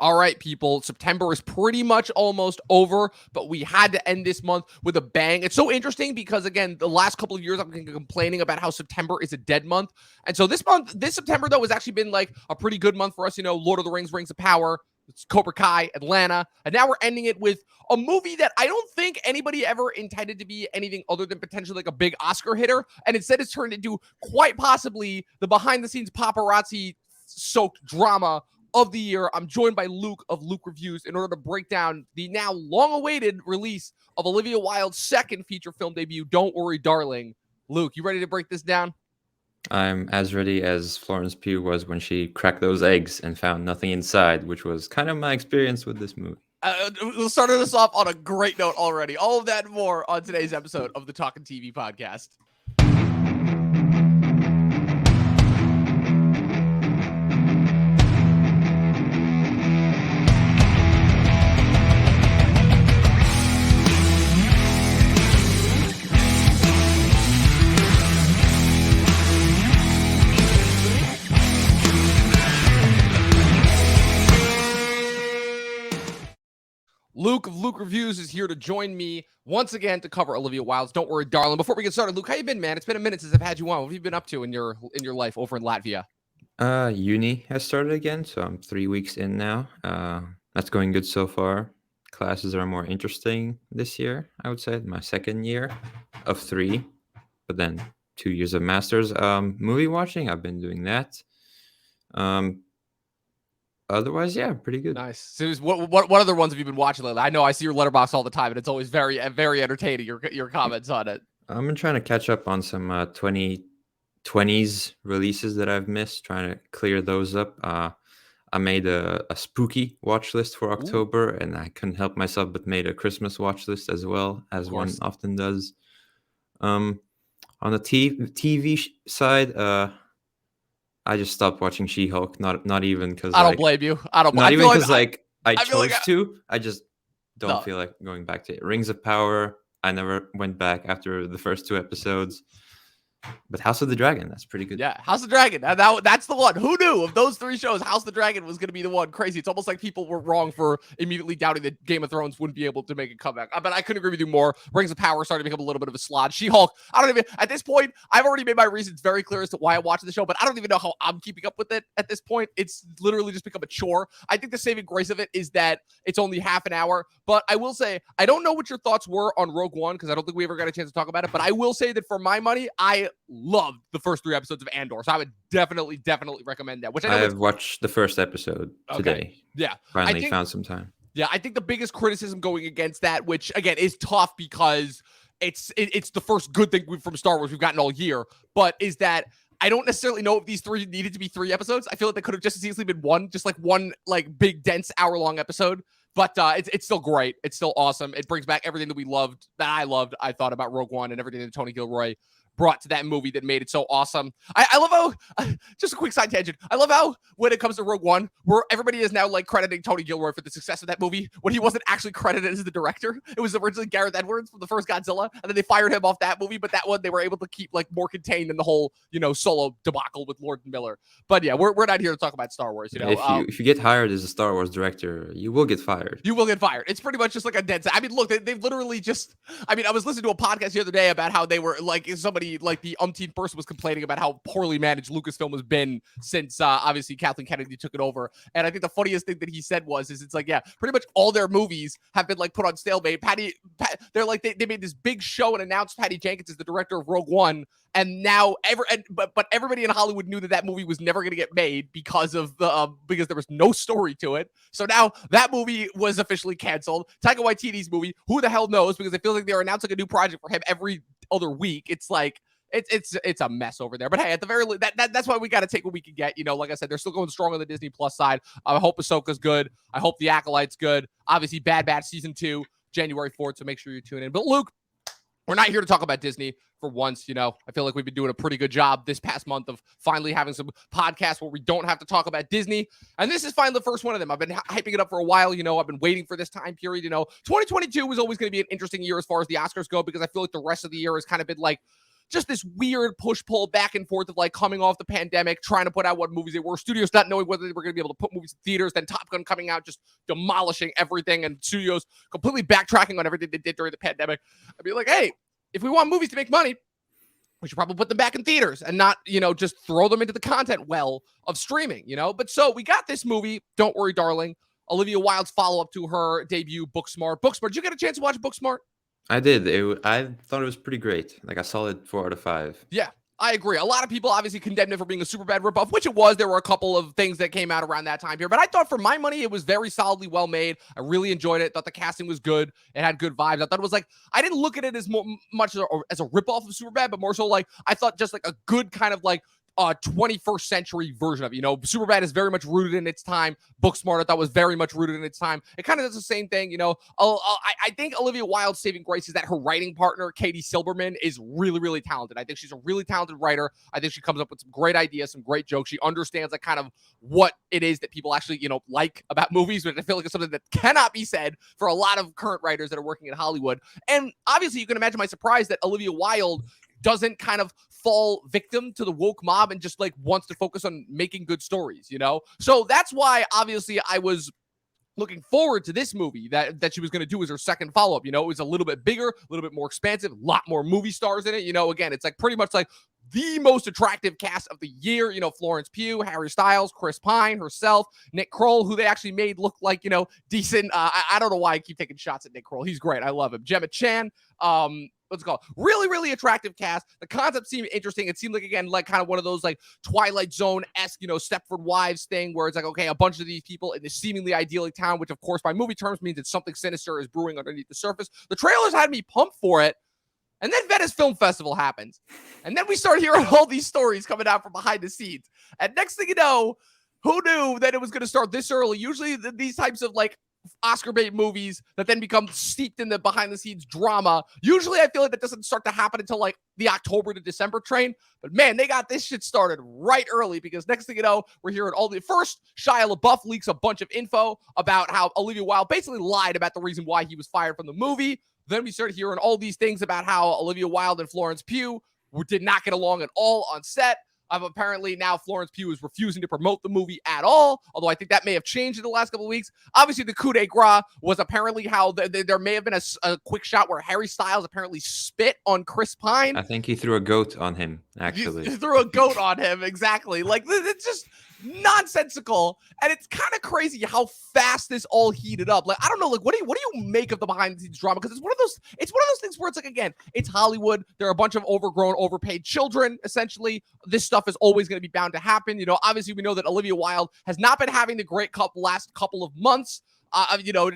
All right, people, September is pretty much almost over, but we had to end this month with a bang. It's so interesting because, again, the last couple of years I've been complaining about how September is a dead month. And so this September, though, has actually been like a pretty good month for us. Lord of the Rings, Rings of Power, it's Cobra Kai, Atlanta. And now we're ending it with a movie that I don't think anybody ever intended to be anything other than potentially like a big Oscar hitter. And instead it's turned into quite possibly the behind-the-scenes paparazzi-soaked drama of the year. I'm joined by Luke of Luke Reviews in order to break down the now long-awaited release of Olivia Wilde's second feature film debut, Don't Worry, Darling. Luke, you ready to break this down? I'm as ready as Florence Pugh was when she cracked those eggs and found nothing inside, which was kind of my experience with this movie. We'll start us off on a great note already. All of that and more on today's episode of the Talkin' TV podcast. Luke of Luke Reviews is here to join me once again to cover Olivia Wilde's Don't Worry, Darling. Before we get started, Luke, how you been, man? It's been a minute since I've had you on. What have you been up to in your life over in Latvia? Uni has started again, so I'm 3 weeks in now. That's going good so far. Classes are more interesting this year, I would say. My second year of 3, but then 2 years of masters. Movie watching, I've been doing that. Otherwise, yeah, pretty good. Nice. So what other ones have you been watching lately? I know I see your letterbox all the time, and it's always very, very entertaining, your comments on it. I've been trying to catch up on some 2020s releases that I've missed, trying to clear those up. I made a spooky watch list for October, and I couldn't help myself but made a Christmas watch list as well, as one often does. On the TV side, I just stopped watching She-Hulk. Not even because I don't blame you. I don't. Not even because I chose to. I just don't feel like going back to it. Rings of Power. I never went back after the first 2 episodes. But House of the Dragon, that's pretty good. Yeah, House of the Dragon. That's the one. Who knew of those 3 shows, House of the Dragon was going to be the one? Crazy. It's almost like people were wrong for immediately doubting that Game of Thrones wouldn't be able to make a comeback. But I couldn't agree with you more. Rings of Power started to become a little bit of a slog. She-Hulk, at this point, I've already made my reasons very clear as to why I watch the show, but I don't even know how I'm keeping up with it at this point. It's literally just become a chore. I think the saving grace of it is that it's only half an hour. But I will say, I don't know what your thoughts were on Rogue One, because I don't think we ever got a chance to talk about it. But I will say that for my money, I loved the first 3 episodes of Andor, so I would definitely recommend that. Which I have watched the first episode today. Yeah, finally found some time. Yeah, I think the biggest criticism going against that, which again is tough because it's the first good thing from Star Wars we've gotten all year, but is that I don't necessarily know if these 3 needed to be 3 episodes. I feel like they could have just as easily been one big dense hour-long episode. But it's still great. It's still awesome. It brings back everything that I thought about Rogue One and everything that Tony Gilroy brought to that movie that made it so awesome. I love how, just a quick side tangent, I love how when it comes to Rogue One, where everybody is now like crediting Tony Gilroy for the success of that movie, when he wasn't actually credited as the director. It was originally Gareth Edwards from the first Godzilla, and then they fired him off that movie, but that one they were able to keep like more contained in the whole, Solo debacle with Lord and Miller. But yeah, we're not here to talk about Star Wars, If you get hired as a Star Wars director, you will get fired. You will get fired. It's pretty much just like a dead set. I mean, look, they've literally just, I was listening to a podcast the other day about how they were like, somebody like the umpteenth person was complaining about how poorly managed Lucasfilm has been since obviously Kathleen Kennedy took it over. And I think the funniest thing that he said it's like, yeah, pretty much all their movies have been like put on stalemate. They're like, they made this big show and announced Patty Jenkins as the director of Rogue One. And now but everybody in Hollywood knew that movie was never going to get made because there was no story to it. So now that movie was officially canceled. Taika Waititi's movie, who the hell knows? Because I feel like they're announcing a new project for him every other week. It's like it's a mess over there. But hey, at the very least, that's why we got to take what we can get. Like I said, they're still going strong on the Disney Plus side. I hope Ahsoka's good. I hope The Acolyte's good. Obviously, Bad Batch season 2, January 4th. So make sure you tune in. But Luke, we're not here to talk about Disney for once. I feel like we've been doing a pretty good job this past month of finally having some podcasts where we don't have to talk about Disney. And this is finally the first one of them. I've been hyping it up for a while. I've been waiting for this time period. 2022 was always going to be an interesting year as far as the Oscars go, because I feel like the rest of the year has kind of been like just this weird push-pull back and forth of like coming off the pandemic, trying to put out what movies they were, studios not knowing whether they were going to be able to put movies in theaters, then Top Gun coming out, just demolishing everything, and studios completely backtracking on everything they did during the pandemic. I'd be like, hey, if we want movies to make money, we should probably put them back in theaters and not, just throw them into the content well of streaming, But so we got this movie, Don't Worry, Darling, Olivia Wilde's follow-up to her debut, Booksmart. Booksmart, did you get a chance to watch Booksmart? I did. I thought it was pretty great. Like a solid 4 out of 5. Yeah, I agree. A lot of people obviously condemned it for being a super bad ripoff, which it was. There were a couple of things that came out around that time period. But I thought for my money, it was very solidly well made. I really enjoyed it. Thought the casting was good. It had good vibes. I thought it was like, I didn't look at it as much as a ripoff of Superbad, but more so like, I thought just like a good kind of like 21st century version of it. Superbad is very much rooted in its time. Booksmart, I thought, was very much rooted in its time. It kind of does the same thing. I think Olivia Wilde's saving grace is that her writing partner, Katie Silberman, is really, really talented. I think she's a really talented writer. I think she comes up with some great ideas, some great jokes. She understands like kind of what it is that people actually, like about movies, but I feel like it's something that cannot be said for a lot of current writers that are working in Hollywood. And obviously you can imagine my surprise that Olivia Wilde doesn't kind of fall victim to the woke mob and just like wants to focus on making good stories, So that's why obviously I was looking forward to this movie that she was going to do as her second follow-up. It was a little bit bigger, a little bit more expansive, a lot more movie stars in it. Again, it's like pretty much like the most attractive cast of the year. Florence Pugh, Harry Styles, Chris Pine, herself, Nick Kroll, who they actually made look like, decent. I don't know why I keep taking shots at Nick Kroll. He's great. I love him. Gemma Chan, what's it called? Really, really attractive cast. The concept seemed interesting. It seemed like, again, like kind of one of those like Twilight Zone-esque, Stepford Wives thing where it's like, okay, a bunch of these people in this seemingly idyllic town, which of course by movie terms means that something sinister is brewing underneath the surface. The trailers had me pumped for it. And then Venice Film Festival happens. And then we start hearing all these stories coming out from behind the scenes. And next thing you know, who knew that it was going to start this early? Usually these types of like Oscar bait movies that then become steeped in the behind the scenes drama. Usually I feel like that doesn't start to happen until like the October to December train. But man, they got this shit started right early because next thing you know, we're hearing all the first Shia LaBeouf leaks a bunch of info about how Olivia Wilde basically lied about the reason why he was fired from the movie. Then we started hearing all these things about how Olivia Wilde and Florence Pugh did not get along at all on set. Apparently now Florence Pugh is refusing to promote the movie at all, although I think that may have changed in the last couple of weeks. Obviously, the coup de grace was apparently how there may have been a quick shot where Harry Styles apparently spit on Chris Pine. I think he threw a goat on him, actually. He threw a goat on him, exactly. Like, it's just nonsensical, and it's kind of crazy how fast this all heated up. Like, I don't know, like, what do you make of the behind the scenes drama? Because it's one of those things where it's like, again, it's Hollywood. There are a bunch of overgrown, overpaid children. Essentially, this stuff is always going to be bound to happen. Obviously, we know that Olivia Wilde has not been having the great last couple of months.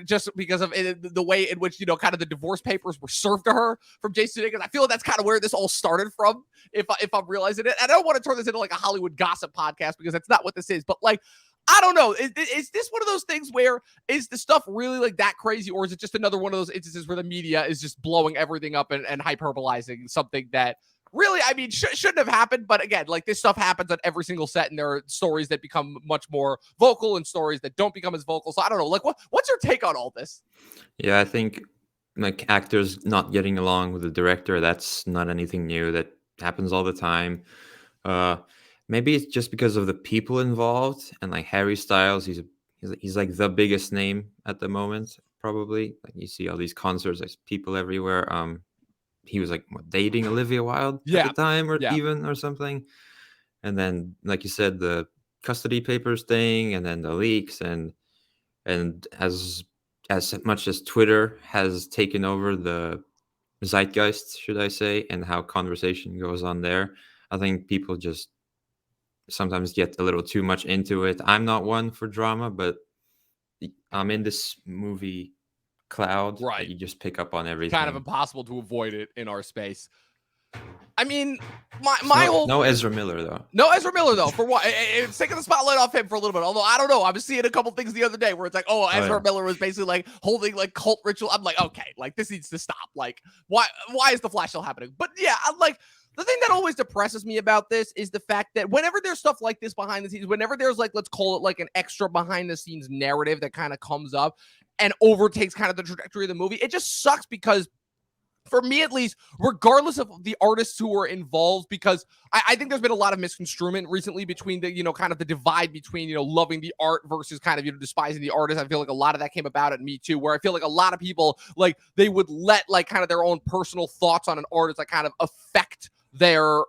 Just because of the way in which, kind of the divorce papers were served to her from Jason Sudeikis. I feel like that's kind of where this all started from, if I'm realizing it. And I don't want to turn this into like a Hollywood gossip podcast because that's not what this is. But like, I don't know. Is this one of those things where is the stuff really like that crazy? Or is it just another one of those instances where the media is just blowing everything up and hyperbolizing something that really, I mean, shouldn't have happened. But again, like this stuff happens on every single set, and there are stories that become much more vocal and stories that don't become as vocal. So I don't know. Like, what's your take on all this? Yeah, I think like actors not getting along with the director, that's not anything new. That happens all the time. Maybe it's just because of the people involved, and like Harry Styles, he's like the biggest name at the moment, probably. Like you see all these concerts, there's people everywhere. He was like dating Olivia Wilde at the time, or something. And then, like you said, the custody papers thing, and then the leaks, and as much as Twitter has taken over the zeitgeist, should I say, and how conversation goes on there, I think people just sometimes get a little too much into it. I'm not one for drama, but I'm in this movie cloud, right? You just pick up on everything. Kind of impossible to avoid it in our space. I mean, my whole no Ezra Miller though. No Ezra Miller though. For what? It's taking the spotlight off him for a little bit. Although I don't know. I was seeing a couple things the other day where it's like, Ezra Miller was basically like holding like cult ritual. I'm like, okay, like this needs to stop. Like, why is the Flash still happening? But yeah, I'm like. The thing that always depresses me about this is the fact that whenever there's stuff like this behind the scenes, whenever there's like, let's call it like an extra behind the scenes narrative that kind of comes up and overtakes kind of the trajectory of the movie, it just sucks because for me at least, regardless of the artists who are involved, because I think there's been a lot of misconstruement recently between the, kind of the divide between, loving the art versus kind of, despising the artist. I feel like a lot of that came about at Me Too, where I feel like a lot of people, like, they would let, like, kind of their own personal thoughts on an artist, like, kind of affect their,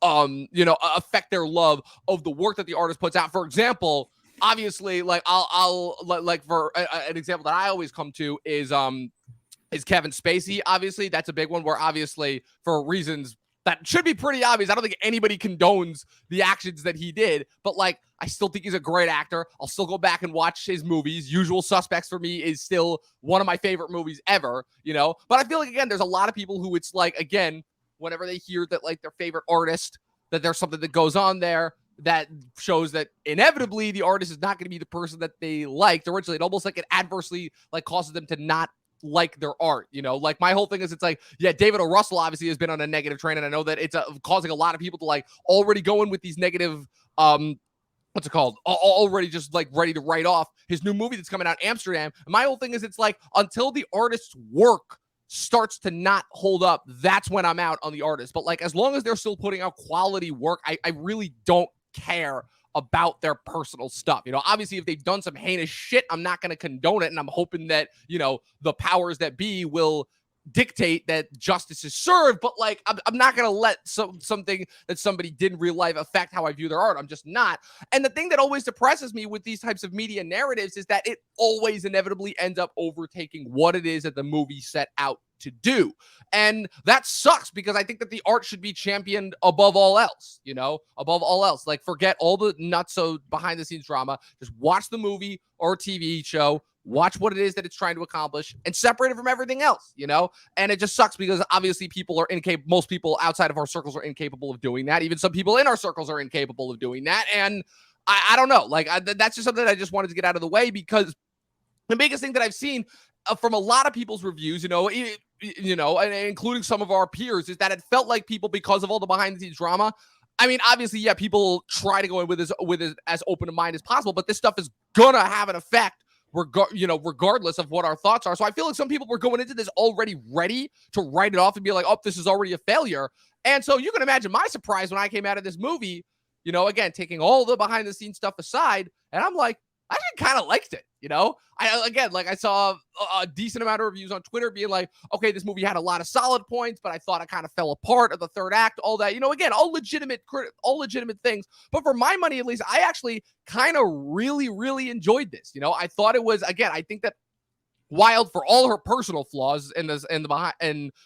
affect their love of the work that the artist puts out. For example, obviously, like, I'll like, for an example that I always come to is Kevin Spacey. Obviously, that's a big one where obviously for reasons that should be pretty obvious, I don't think anybody condones the actions that he did, but like, I still think he's a great actor. I'll still go back and watch his movies. Usual Suspects for me is still one of my favorite movies ever, but I feel like, again, there's a lot of people who it's like, again, whenever they hear that like their favorite artist, that there's something that goes on there that shows that inevitably the artist is not going to be the person that they liked originally. It almost like it adversely like causes them to not like their art, like my whole thing is, it's like, yeah, David O. Russell obviously has been on a negative train, and I know that it's causing a lot of people to like already go in with these negative, what's it called? Already just like ready to write off his new movie that's coming out, Amsterdam. And my whole thing is, it's like, until the artist's work starts to not hold up, that's when I'm out on the artist. But like, as long as they're still putting out quality work, I really don't care about their personal stuff. Obviously, if they've done some heinous shit, I'm not going to condone it. And I'm hoping that, the powers that be will dictate that justice is served. But like, I'm not going to let something that somebody did in real life affect how I view their art. I'm just not. And the thing that always depresses me with these types of media narratives is that it always inevitably ends up overtaking what it is that the movie set out to do. And that sucks, because I think that the art should be championed above all else, above all else. Like, forget all the nutso behind the scenes drama. Just watch the movie or TV show, watch what it is that it's trying to accomplish, and separate it from everything else, And it just sucks because obviously people are incapable. Most people outside of our circles are incapable of doing that. Even some people in our circles are incapable of doing that. And I don't know, like, that's just something that I just wanted to get out of the way, because the biggest thing that I've seen from a lot of people's reviews, and including some of our peers, is that it felt like people, because of all the behind the scenes drama, I mean, obviously, yeah, people try to go in with as open a mind as possible, but this stuff is gonna have an effect, regardless of what our thoughts are. So I feel like some people were going into this already ready to write it off and be like, oh, this is already a failure. And so you can imagine my surprise when I came out of this movie, again, taking all the behind the scenes stuff aside, and I'm like, I actually kind of liked it, I saw a decent amount of reviews on Twitter being like, okay, this movie had a lot of solid points, but I thought it kind of fell apart at the third act, all that, again, all legitimate things. But for my money, at least, I actually kind of really, really enjoyed this. I thought it was, again, I think that Wilde, for all her personal flaws in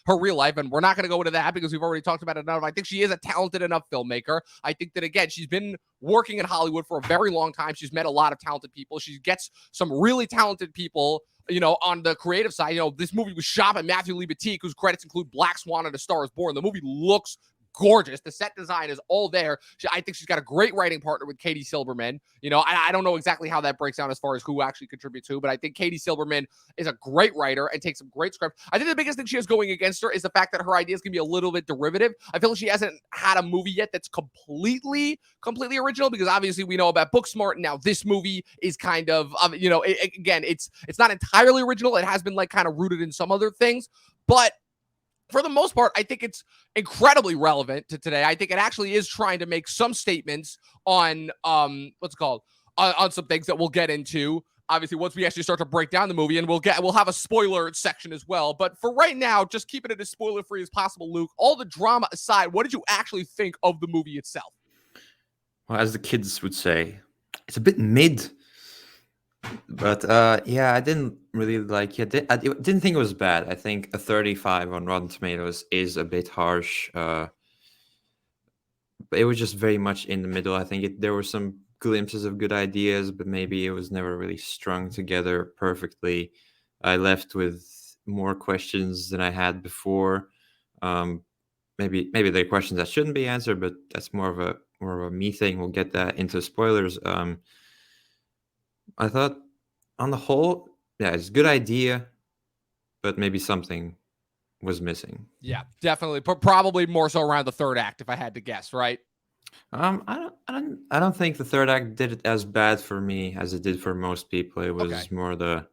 her real life, and we're not going to go into that because we've already talked about it enough. I think she is a talented enough filmmaker. I think that, again, she's been working in Hollywood for a very long time. She's met a lot of talented people. She gets some really talented people, on the creative side. This movie was shot by Matthew Libatique, whose credits include Black Swan and A Star Is Born. The movie looks gorgeous. The set design is all there. I think she's got a great writing partner with Katie Silberman. I don't know exactly how that breaks down as far as who actually contributes who, but I think Katie Silberman is a great writer and takes some great script. I think the biggest thing she has going against her is the fact that her ideas can be a little bit derivative. I feel like she hasn't had a movie yet that's completely original, because obviously we know about Booksmart, and now this movie is kind of, again, it's not entirely original. It has been like kind of rooted in some other things, but for the most part, I think it's incredibly relevant to today. I think it actually is trying to make some statements on on some things that we'll get into, obviously, once we actually start to break down the movie, and we'll have a spoiler section as well. But for right now, just keeping it as spoiler free as possible, Luke. All the drama aside, what did you actually think of the movie itself? Well, as the kids would say, it's a bit mid. But yeah, I didn't really like it. I didn't think it was bad. I think a 35 on Rotten Tomatoes is a bit harsh. But it was just very much in the middle. I think there were some glimpses of good ideas, but maybe it was never really strung together perfectly. I left with more questions than I had before. Maybe they're questions that shouldn't be answered, but that's more of a me thing. We'll get that into spoilers. I thought, on the whole, yeah, it's a good idea, but maybe something was missing. Yeah, definitely. Probably more so around the third act, if I had to guess, right? I don't think the third act did it as bad for me as it did for most people. It was more the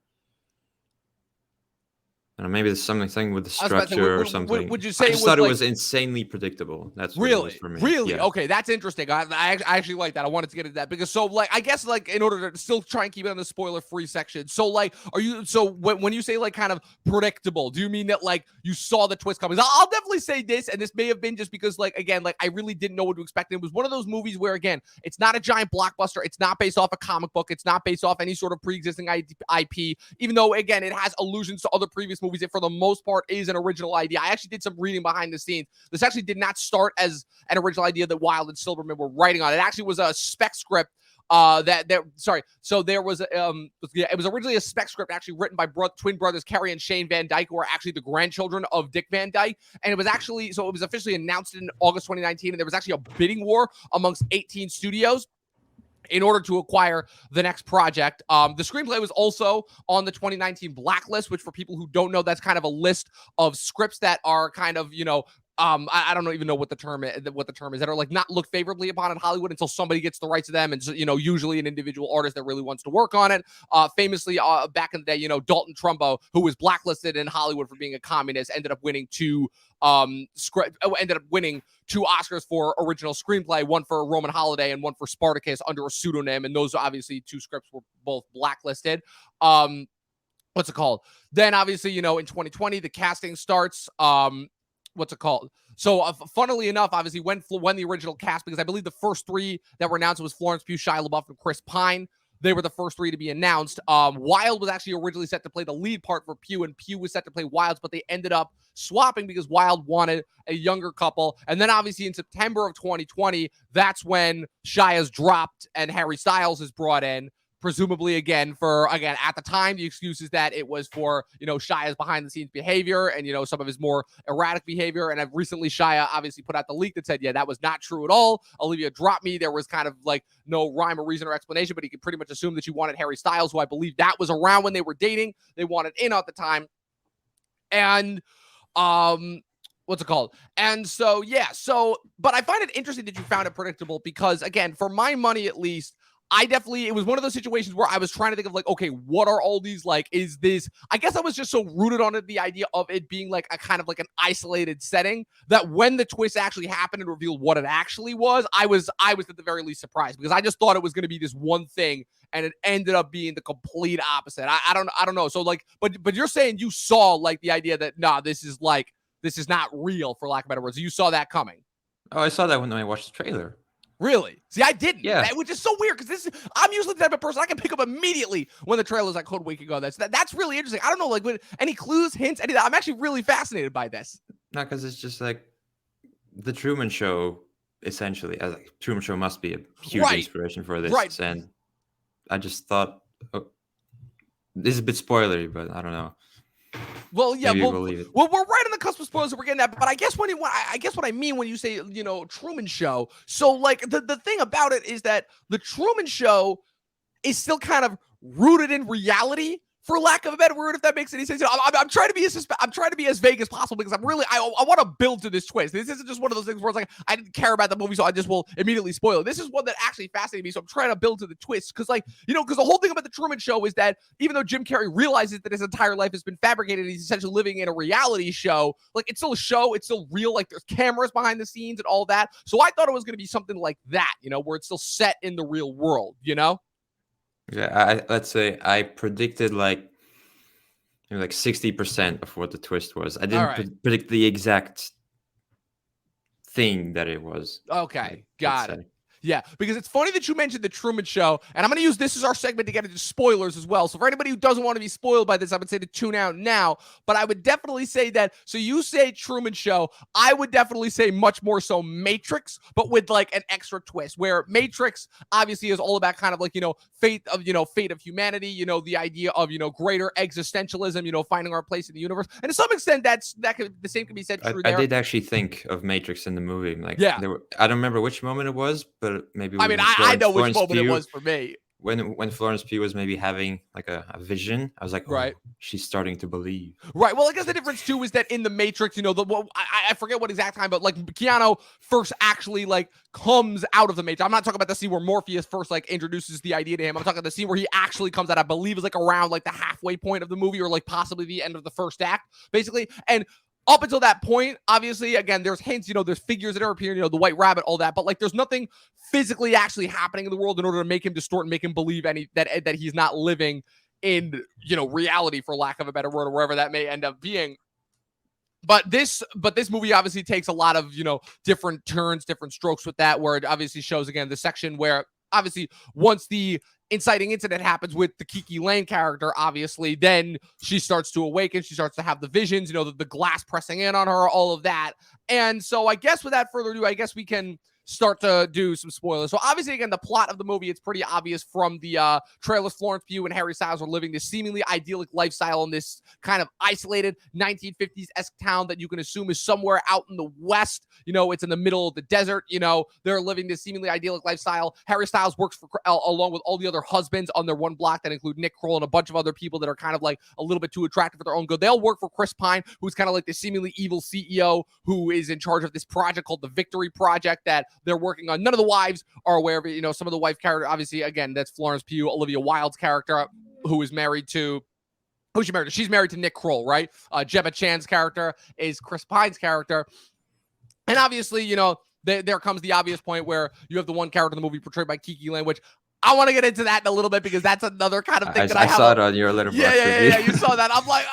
maybe there's something with the I was about to say, structure or something. would you say I it just was thought it like was insanely predictable. That's what it was really, for me. really? Yeah. Okay, that's interesting. I actually like that. I wanted to get into that because so like I guess like in order to still try and keep it on the spoiler-free section. So like, are you so when you say like kind of predictable, do you mean that like you saw the twist coming? I'll definitely say this, and this may have been just because like again like I really didn't know what to expect. And it was one of those movies where again it's not a giant blockbuster. It's not based off a comic book. It's not based off any sort of pre-existing IP. Even though again it has allusions to other previous movies, it for the most part is an original idea. I actually did some reading behind the scenes. This actually did not start as an original idea that Wilde and Silberman were writing on. It actually was a spec script so there was it was originally a spec script actually written by twin brothers Kerry and Shane Van Dyke, who are actually the grandchildren of Dick Van Dyke. And it was officially announced in August 2019, and there was actually a bidding war amongst 18 studios in order to acquire the next project. The screenplay was also on the 2019 blacklist, which for people who don't know, that's kind of a list of scripts that are kind of, I don't even know what the term is, that are like not looked favorably upon in Hollywood until somebody gets the rights to them. And so, usually an individual artist that really wants to work on it. Famously, back in the day, Dalton Trumbo, who was blacklisted in Hollywood for being a communist, ended up winning two Oscars for original screenplay, one for Roman Holiday and one for Spartacus under a pseudonym. And those obviously two scripts were both blacklisted. What's it called? Then obviously, in 2020, the casting starts. So funnily enough, obviously when the original cast, because I believe the first three that were announced was Florence Pugh, Shia LaBeouf, and Chris Pine. They were the first three to be announced. Wilde was actually originally set to play the lead part for Pugh, and Pugh was set to play Wilde's, but they ended up swapping because Wilde wanted a younger couple. And then obviously in September of 2020, that's when Shia's dropped and Harry Styles is brought in. Presumably at the time, the excuse is that it was for, Shia's behind the scenes behavior and, some of his more erratic behavior. And recently Shia obviously put out the leak that said, yeah, that was not true at all. Olivia dropped me. There was kind of like no rhyme or reason or explanation, but he could pretty much assume that she wanted Harry Styles, who I believe that was around when they were dating. They wanted in at the time. And, what's it called? And so, yeah, but I find it interesting that you found it predictable because again, for my money, at least, it was one of those situations where I was trying to think of like, okay, what are all these like, is this, I guess I was just so rooted on it, the idea of it being like a kind of like an isolated setting that when the twist actually happened and revealed what it actually was, I was at the very least surprised because I just thought it was going to be this one thing and it ended up being the complete opposite. I don't know. So like, but you're saying you saw like the idea that, this is not real, for lack of better words. You saw that coming. Oh, I saw that when I watched the trailer. Really? See, I didn't. Yeah. Which is so weird because I'm usually the type of person I can pick up immediately when the trailer's like code week ago. That's really interesting. I don't know, like any clues, hints, any of that. I'm actually really fascinated by this. No, because it's just like the Truman Show, essentially. As like Truman Show must be a huge inspiration for this. Right. And I just thought, this is a bit spoilery, but I don't know. Well, yeah, well, we're right on the cusp of spoilers, so we're getting that. But I guess what I mean when you say, Truman Show. So like the thing about it is that the Truman Show is still kind of rooted in reality, for lack of a better word, if that makes any sense. I'm trying to be as vague as possible because I want to build to this twist. This isn't just one of those things where it's like I didn't care about the movie, so I just will immediately spoil it. This is one that actually fascinated me, so I'm trying to build to the twist because, like, because the whole thing about the Truman Show is that even though Jim Carrey realizes that his entire life has been fabricated, he's essentially living in a reality show. Like, it's still a show, it's still real. Like, there's cameras behind the scenes and all that. So I thought it was going to be something like that, where it's still set in the real world. Yeah, let's say I predicted like 60% of what the twist was. I didn't predict the exact thing that it was. Okay, got it. Yeah, because it's funny that you mentioned the Truman Show, and I'm going to use this as our segment to get into spoilers as well. So for anybody who doesn't want to be spoiled by this, I would say to tune out now. But I would definitely say that, so you say Truman Show, I would definitely say much more so Matrix, but with like an extra twist, where Matrix obviously is all about kind of like, fate of humanity, the idea of, greater existentialism, finding our place in the universe. And to some extent, the same can be said true there. I did actually think of Matrix in the movie. Like, yeah. I don't remember which moment it was, but maybe I know which moment it was for me. when Florence Pugh was maybe having like a vision, I was like, oh, Right. she's starting to believe. Right. Well, I guess the difference too is that in the Matrix, I forget what exact time, but like Keanu first actually like comes out of the Matrix. I'm not talking about the scene where Morpheus first like introduces the idea to him. I'm talking about the scene where he actually comes out. I believe is like around like the halfway point of the movie, or like possibly the end of the first act, basically. And up until that point, obviously, again, there's hints, there's figures that are appearing, the White Rabbit, all that, but like there's nothing physically actually happening in the world in order to make him distort and make him believe that he's not living in, reality, for lack of a better word, or wherever that may end up being. But this movie obviously takes a lot of, different turns, different strokes with that, where it obviously shows, again, the section where obviously once the inciting incident happens with the Kiki Layne character, obviously, then she starts to awaken. She starts to have the visions, the glass pressing in on her, all of that. And so I guess without further ado, I guess we can start to do some spoilers. So obviously, again, the plot of the movie, it's pretty obvious from the trailers. Florence Pugh and Harry Styles are living this seemingly idyllic lifestyle in this kind of isolated 1950s-esque town that you can assume is somewhere out in the West. It's in the middle of the desert. They're living this seemingly idyllic lifestyle. Harry Styles works for along with all the other husbands on their one block that include Nick Kroll and a bunch of other people that are kind of like a little bit too attractive for their own good. They'll work for Chris Pine, who's kind of like the seemingly evil CEO who is in charge of this project called the Victory Project that they're working on. None of the wives are aware of it. Some of the wife character, obviously, again, that's Florence Pugh, Olivia Wilde's character, who is married to, who's she married to? She's married to Nick Kroll, right? Gemma Chan's character is Chris Pine's character. And obviously, there comes the obvious point where you have the one character in the movie portrayed by Kiki Layne, which I want to get into that in a little bit because that's another kind of thing that I have. I saw it on your Letterboxd. Yeah, you saw that. I'm like,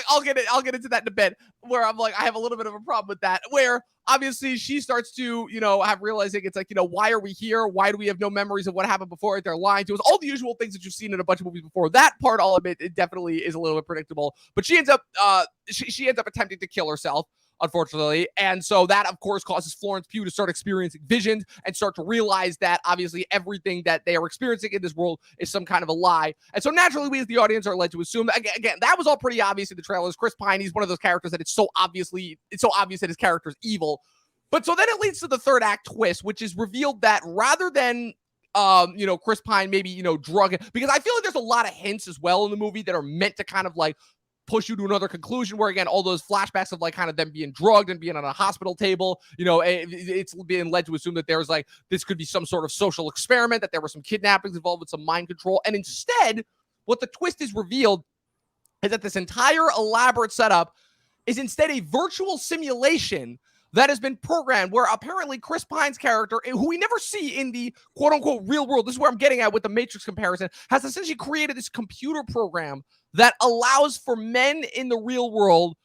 I'll get into that in a bit, where I'm like, I have a little bit of a problem with that, where obviously she starts to, have realizing it's like, why are we here? Why do we have no memories of what happened before? They're lying to us. All the usual things that you've seen in a bunch of movies before. That part, I'll admit, it definitely is a little bit predictable, but she ends up attempting to kill herself, unfortunately. And so that, of course, causes Florence Pugh to start experiencing visions and start to realize that obviously everything that they are experiencing in this world is some kind of a lie. And so naturally, we as the audience are led to assume that, again, that was all pretty obvious in the trailers. Chris Pine, he's one of those characters that it's so obvious that his character is evil. But so then it leads to the third act twist, which is revealed that rather than Chris Pine maybe, drug it, because I feel like there's a lot of hints as well in the movie that are meant to kind of like push you to another conclusion, where again, all those flashbacks of like kind of them being drugged and being on a hospital table, it's being led to assume that there's like, this could be some sort of social experiment, that there were some kidnappings involved with some mind control. And instead, what the twist is revealed is that this entire elaborate setup is instead a virtual simulation that has been programmed, where apparently Chris Pine's character, who we never see in the quote-unquote real world, this is where I'm getting at with the Matrix comparison, has essentially created this computer program that allows for men in the real world,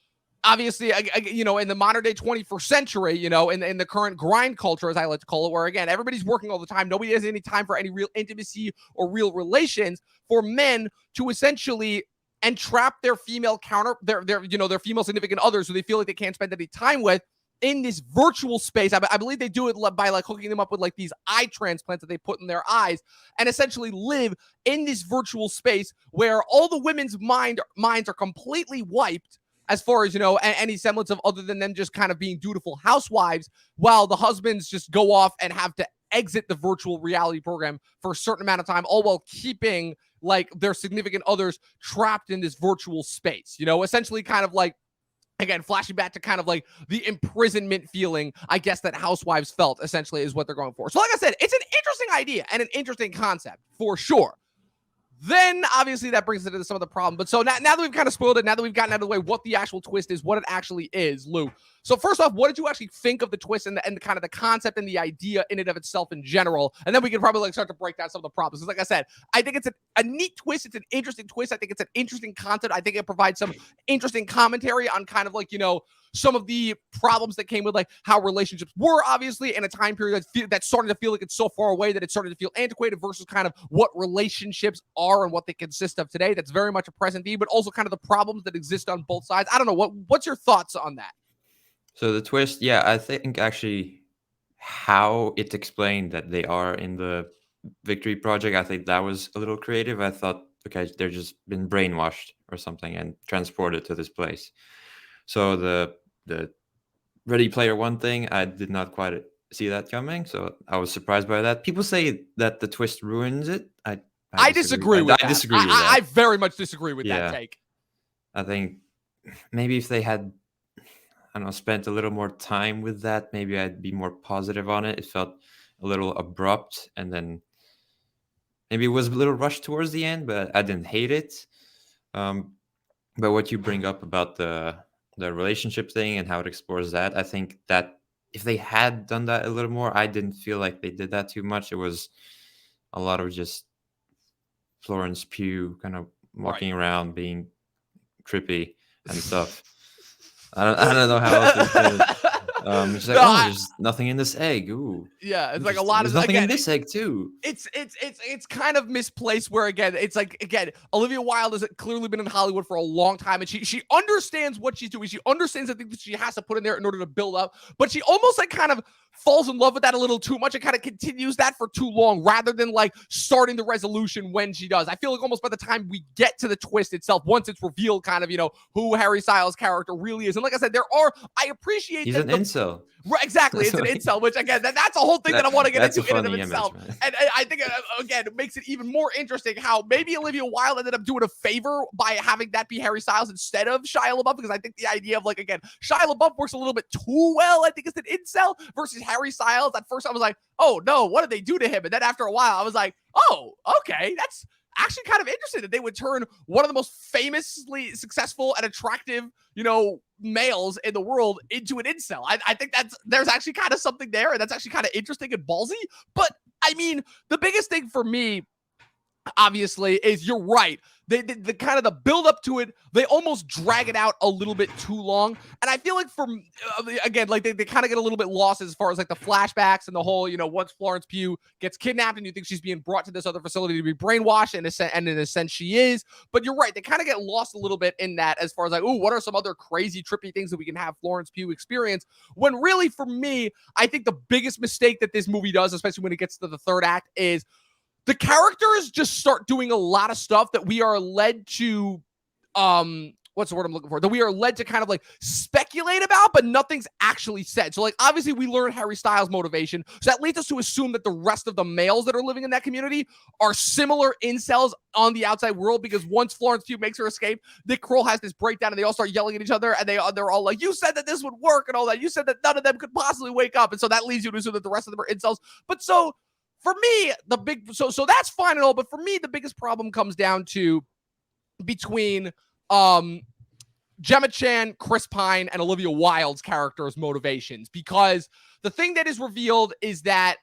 obviously, in the modern day 21st century, in the current grind culture, as I like to call it, where again, everybody's working all the time. Nobody has any time for any real intimacy or real relations, for men to essentially entrap their female their female significant others who they feel like they can't spend any time with in this virtual space. I believe they do it by like hooking them up with like these eye transplants that they put in their eyes, and essentially live in this virtual space where all the women's minds are completely wiped as far as, any semblance of other than them just kind of being dutiful housewives, while the husbands just go off and have to exit the virtual reality program for a certain amount of time, all while keeping like their significant others trapped in this virtual space, essentially kind of like, again, flashing back to kind of like the imprisonment feeling, I guess, that housewives felt, essentially, is what they're going for. So like I said, it's an interesting idea and an interesting concept for sure. Then, obviously, that brings us into some of the problem. But so now that we've kind of spoiled it, now that we've gotten out of the way what the actual twist is, what it actually is, Lou. So first off, what did you actually think of the twist and the kind of the concept and the idea in and of itself in general? And then we can probably like start to break down some of the problems. Because like I said, I think it's a neat twist. It's an interesting twist. I think it's an interesting concept. I think it provides some interesting commentary on kind of like, some of the problems that came with like how relationships were obviously in a time period that's starting to feel like it's so far away that it's starting to feel antiquated, versus kind of what relationships are and what they consist of today. That's very much a present day, but also kind of the problems that exist on both sides. I don't know. What's your thoughts on that? So the twist, yeah, I think actually how it's explained that they are in the Victory Project, I think that was a little creative. I thought, okay, they're just been brainwashed or something and transported to this place. So the Ready Player One thing, I did not quite see that coming. So I was surprised by that. People say that the twist ruins it. I disagree with that. I disagree with that. I very much disagree with that take. I think maybe if they had, I don't know, spent a little more time with that, maybe I'd be more positive on it. It felt a little abrupt, and then maybe it was a little rushed towards the end, but I didn't hate it. But what you bring up about the relationship thing and how it explores that, I think that if they had done that a little more, I didn't feel like they did that too much. It was a lot of just Florence Pugh kind of walking around being trippy and stuff. I don't know how else to say it. She's like, there's nothing in this egg. Ooh. Yeah, it's like a lot of there's nothing in this egg too. It's kind of misplaced where again, it's like Olivia Wilde has clearly been in Hollywood for a long time, and she understands what she's doing. She understands the things that she has to put in there in order to build up, but she almost like kind of falls in love with that a little too much and kind of continues that for too long rather than like starting the resolution when she does. I feel like almost by the time we get to the twist itself, once it's revealed kind of, who Harry Styles' character really is. And like I said, I appreciate he's an incel. Right, exactly. It's an incel, which again, that's a whole thing that I want to get into in and of itself. And I think, again, it makes it even more interesting how maybe Olivia Wilde ended up doing a favor by having that be Harry Styles instead of Shia LaBeouf, because I think the idea of like, again, Shia LaBeouf works a little bit too well, I think, as an incel versus Harry Styles. At first I was like, oh no, what did they do to him? And then after a while I was like, oh, okay, that's actually kind of interesting that they would turn one of the most famously successful and attractive, males in the world into an incel. I think there's actually kind of something there, and that's actually kind of interesting and ballsy. But I mean, the biggest thing for me, obviously, is you're right. The kind of the build up to it, they almost drag it out a little bit too long. And I feel like again, like they kind of get a little bit lost as far as like the flashbacks and the whole, once Florence Pugh gets kidnapped and you think she's being brought to this other facility to be brainwashed, and in a sense she is. But you're right, they kind of get lost a little bit in that as far as like, oh, what are some other crazy trippy things that we can have Florence Pugh experience? When really for me, I think the biggest mistake that this movie does, especially when it gets to the third act, is the characters just start doing a lot of stuff that we are led to, what's the word I'm looking for? That we are led to kind of like speculate about, but nothing's actually said. So like, obviously we learned Harry Styles' motivation. So that leads us to assume that the rest of the males that are living in that community are similar incels on the outside world, because once Florence Pugh makes her escape, Nick Kroll has this breakdown and they all start yelling at each other, and they're all like, you said that this would work and all that. You said that none of them could possibly wake up. And so that leads you to assume that the rest of them are incels. But so for me, so that's fine and all, but for me, the biggest problem comes down to between Gemma Chan, Chris Pine, and Olivia Wilde's characters' motivations, because the thing that is revealed is that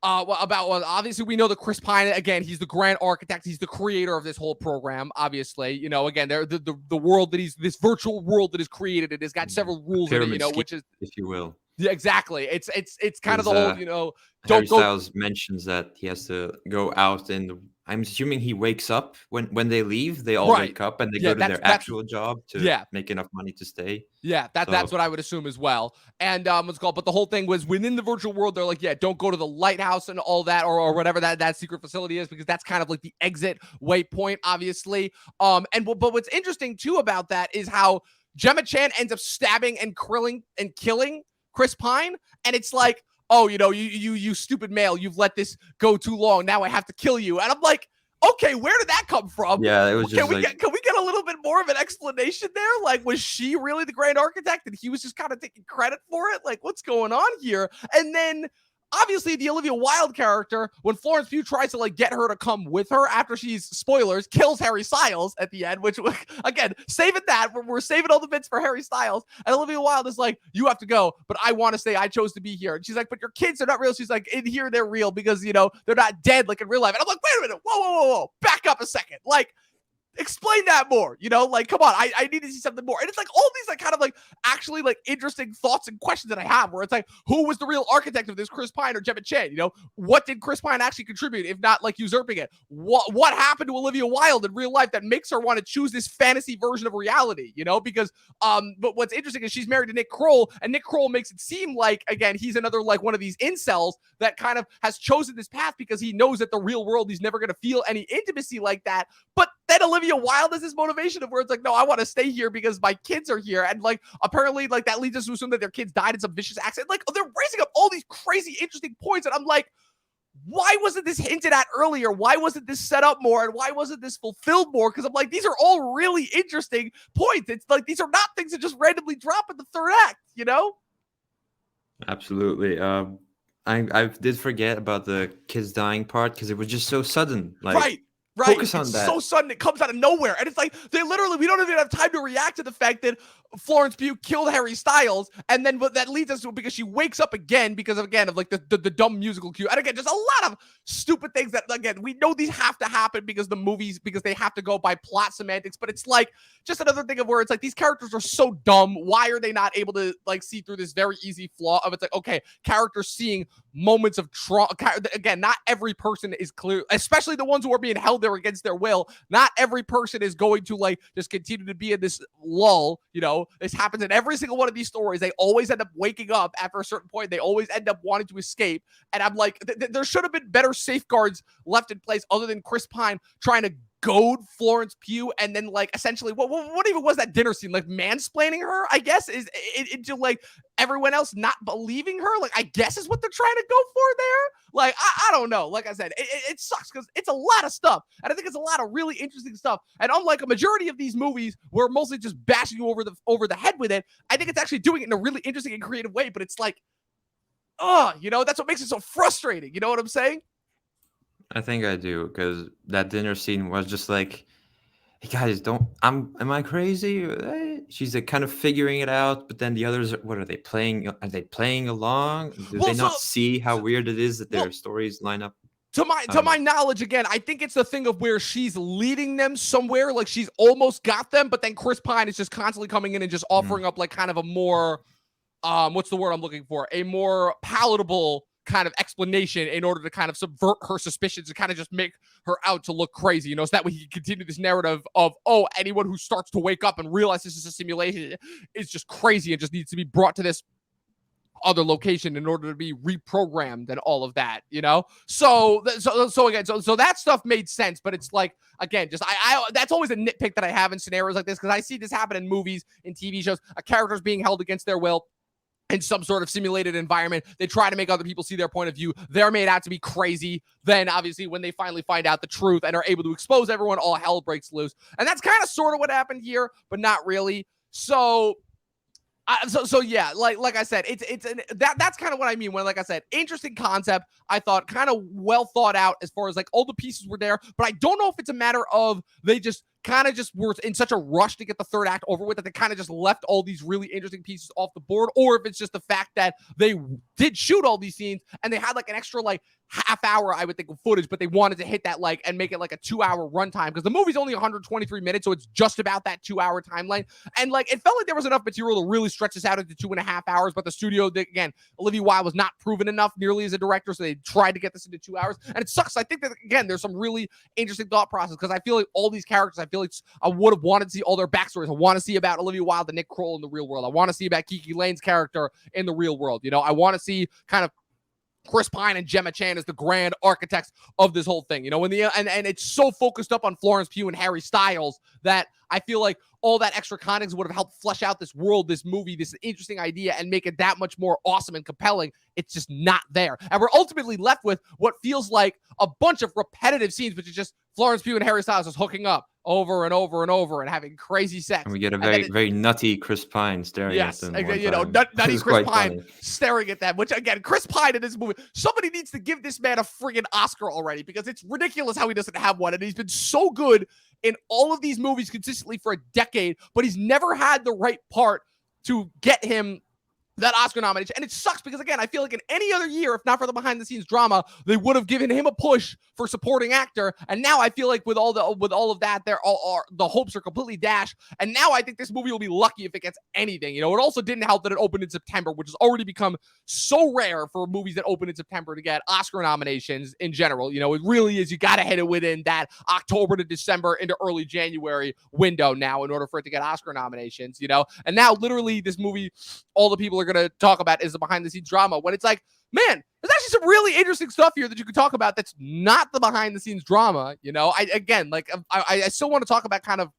obviously we know that Chris Pine, again, he's the grand architect, he's the creator of this whole program. Obviously, again, they're the world that this virtual world that is created, it has got several rules in it, which is, if you will. Yeah, exactly. It's kind of the whole, Harry Styles mentions that he has to go out, and I'm assuming he wakes up when they leave. They all wake up and they go to their actual job to make enough money to stay. Yeah, that's what I would assume as well. And what's called, but the whole thing was within the virtual world, they're like, yeah, don't go to the lighthouse and all that, or whatever that secret facility is, because that's kind of like the exit waypoint, obviously. But what's interesting too about that is how Gemma Chan ends up stabbing and killing Chris Pine, and it's like, oh, you stupid male, you've let this go too long. Now I have to kill you. And I'm like, okay, where did that come from? Yeah, it was can we get a little bit more of an explanation there? Like, was she really the grand architect and he was just kind of taking credit for it? Like, what's going on here? And then obviously the Olivia Wilde character, when Florence Pugh tries to like get her to come with her after she's, spoilers, kills Harry Styles at the end, which again, saving that, we're saving all the bits for Harry Styles. And Olivia Wilde is like, you have to go, but I want to stay. I chose to be here. And she's like, but your kids are not real. She's like, in here they're real because they're not dead like in real life. And I'm like, wait a minute, whoa, back up a second. Like, explain that more, like, come on, I need to see something more. And it's like all these like kind of like actually like interesting thoughts and questions that I have, where it's like, who was the real architect of this, Chris Pine or Gemma Chan? What did Chris Pine actually contribute, if not like usurping it? What happened to Olivia Wilde in real life that makes her want to choose this fantasy version of reality? Because but what's interesting is she's married to Nick Kroll, and Nick Kroll makes it seem like, again, he's another like one of these incels that kind of has chosen this path because he knows that the real world, he's never going to feel any intimacy like that. But then Olivia Wilde has this motivation of where it's like, no, I want to stay here because my kids are here. And like, apparently like that leads us to assume that their kids died in some vicious accident. Like they're raising up all these crazy, interesting points. And I'm like, why wasn't this hinted at earlier? Why wasn't this set up more? And why wasn't this fulfilled more? Because I'm like, these are all really interesting points. It's like, these are not things that just randomly drop in the third act, you know? Absolutely. I did forget about the kids dying part because it was just so sudden. Like, Right. focus on It's that. so sudden. It comes out of nowhere. And it's like, we don't even have time to react to the fact that Florence Pugh killed Harry Styles. And then what that leads us to, because she wakes up again because of like the dumb musical cue. And again, just a lot of stupid things that, again, we know these have to happen because because they have to go by plot semantics. But it's like just another thing of where it's like, these characters are so dumb. Why are they not able to like see through this very easy flaw of it's like, okay, characters seeing moments of trauma. Again, not every person is clear, especially the ones who are being held there against their will. Not every person is going to like just continue to be in this lull. You know, this happens in every single one of these stories. They always end up waking up after a certain point. They always end up wanting to escape. And I'm like, there should have been better safeguards left in place other than Chris Pine trying to goad Florence Pugh and then like essentially what even was that dinner scene, like mansplaining her, I guess, is into like everyone else not believing her, like I guess is what they're trying to go for there. Like I don't know. Like I said, it sucks because it's a lot of stuff, and I think it's a lot of really interesting stuff. And unlike a majority of these movies, we're mostly just bashing you over the head with it, I think it's actually doing it in a really interesting and creative way. But it's like, you know, that's what makes it so frustrating. You know what I'm saying? I think I do, because that dinner scene was just like, hey guys, am I crazy? She's like kind of figuring it out, but then the others, what are they playing? Are they playing along? Do they not see how weird it is that their stories line up? To my knowledge, again, I think it's the thing of where she's leading them somewhere, like she's almost got them, but then Chris Pine is just constantly coming in and just offering up like kind of a more, what's the word I'm looking for? A more palatable kind of explanation in order to kind of subvert her suspicions and kind of just make her out to look crazy, you know, so that way he can continue this narrative of, oh, anyone who starts to wake up and realize this is a simulation is just crazy and just needs to be brought to this other location in order to be reprogrammed and all of that, you know? So that stuff made sense, but it's like, again, just I that's always a nitpick that I have in scenarios like this, because I see this happen in movies, in TV shows, a character's being held against their will in some sort of simulated environment. They try to make other people see their point of view. They're made out to be crazy. Then obviously when they finally find out the truth and are able to expose everyone, all hell breaks loose. And that's kind of sort of what happened here, but not really. So yeah, like I said, that's kind of what I mean when, like I said, interesting concept. I thought kind of well thought out as far as like all the pieces were there, but I don't know if it's a matter of they just kind of just were in such a rush to get the third act over with that they kind of just left all these really interesting pieces off the board, or if it's just the fact that they did shoot all these scenes and they had like an extra like half hour, I would think, of footage, but they wanted to hit that like and make it like a 2-hour runtime because the movie's only 123 minutes, so it's just about that 2-hour timeline. And like it felt like there was enough material to really stretch this out into 2.5 hours, but the studio, again, Olivia Wilde was not proven enough nearly as a director, so they tried to get this into 2 hours, and it sucks. I think that again, there's some really interesting thought process because I feel like all these characters, I feel like I would have wanted to see all their backstories. I want to see about Olivia Wilde and Nick Kroll in the real world. I want to see about Kiki Layne's character in the real world. You know, I want to see kind of Chris Pine and Gemma Chan as the grand architects of this whole thing, you know, and it's so focused up on Florence Pugh and Harry Styles that I feel like all that extra context would have helped flesh out this world, this movie, this interesting idea, and make it that much more awesome and compelling. It's just not there. And we're ultimately left with what feels like a bunch of repetitive scenes, which is just Florence Pugh and Harry Styles just hooking up over and over and over and having crazy sex. And we get a very nutty Chris Pine staring at them. You know, nutty Chris Pine staring at them, which again, Chris Pine in this movie, somebody needs to give this man a friggin' Oscar already because it's ridiculous how he doesn't have one. And he's been so good in all of these movies consistently for a decade, but he's never had the right part to get him that Oscar nomination. And it sucks because, again, I feel like in any other year, if not for the behind-the-scenes drama, they would have given him a push for supporting actor. And now I feel like with all of that, the hopes are completely dashed. And now I think this movie will be lucky if it gets anything. You know, it also didn't help that it opened in September, which has already become so rare for movies that open in September to get Oscar nominations in general. You know, it really is. You got to hit it within that October to December into early January window now in order for it to get Oscar nominations, you know. And now literally this movie, all the people are going to talk about is the behind the scenes drama when it's like man, there's actually some really interesting stuff here that you could talk about that's not the behind the scenes drama. I still want to talk about kind of,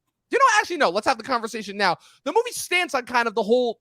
actually, no, let's have the conversation now. The movie stands on kind of the whole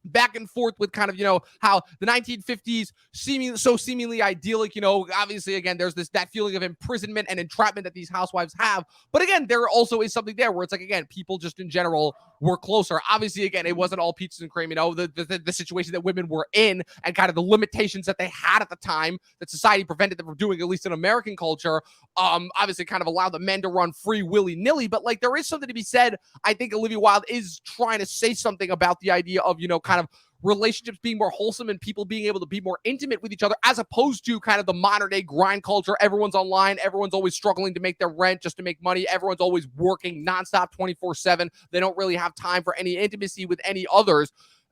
back and forth with kind of, how the 1950s seemingly idyllic, obviously, again, there's that feeling of imprisonment and entrapment that these housewives have. But again, there also is something there where it's like, again, people just in general were closer. Obviously, again, it wasn't all peaches and cream, the situation that women were in and kind of the limitations that they had at the time that society prevented them from doing, at least in American culture, obviously kind of allowed the men to run free willy-nilly. But like, there is something to be said. I think Olivia Wilde is trying to say something about the idea of, kind of relationships being more wholesome and people being able to be more intimate with each other, as opposed to kind of the modern day grind culture. Everyone's online. Everyone's always struggling to make their rent just to make money. Everyone's always working nonstop 24/7. They don't really have time for any intimacy with any others.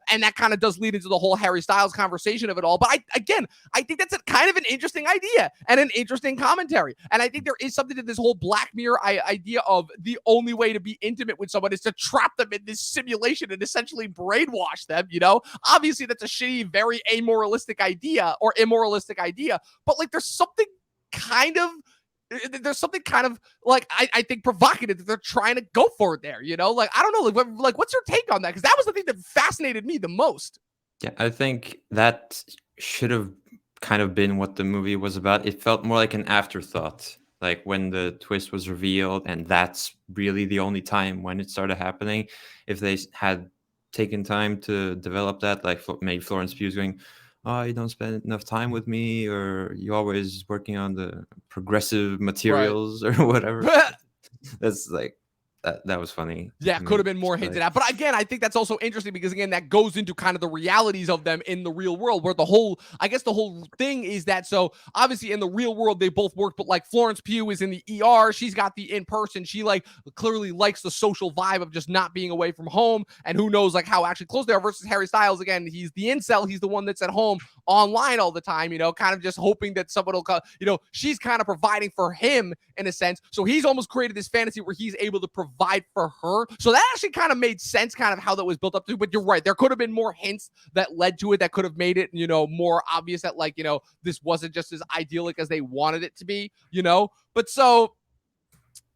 And that kind of does lead into the whole Harry Styles conversation of it all. But I think that's kind of an interesting idea and an interesting commentary. And I think there is something to this whole Black Mirror idea of the only way to be intimate with someone is to trap them in this simulation and essentially brainwash them, Obviously, that's a shitty, very amoralistic idea or immoralistic idea. But like, there's something kind of like, I think provocative that they're trying to go for it there, like, I don't know, like what's your take on that? Because that was the thing that fascinated me the most. Yeah, I think that should have kind of been what the movie was about. It felt more like an afterthought, like when the twist was revealed, and that's really the only time when it started happening. If they had taken time to develop that, like maybe Florence Pugh going, "Oh, you don't spend enough time with me," or "You always working on the progressive materials," right, or whatever. That's like, that was funny. Yeah, could have been more hinted at. But again, I think that's also interesting because, again, that goes into kind of the realities of them in the real world, where the whole thing is that, so obviously in the real world, they both work, but like Florence Pugh is in the ER. She's got the in-person. She like clearly likes the social vibe of just not being away from home. And who knows like how actually close they are, versus Harry Styles. Again, he's the incel. He's the one that's at home online all the time, kind of just hoping that someone will come, she's kind of providing for him in a sense. So he's almost created this fantasy where he's able to provide for her. So that actually kind of made sense, kind of how that was built up to. But you're right, there could have been more hints that led to it that could have made it, more obvious that like, this wasn't just as idyllic as they wanted it to be, But so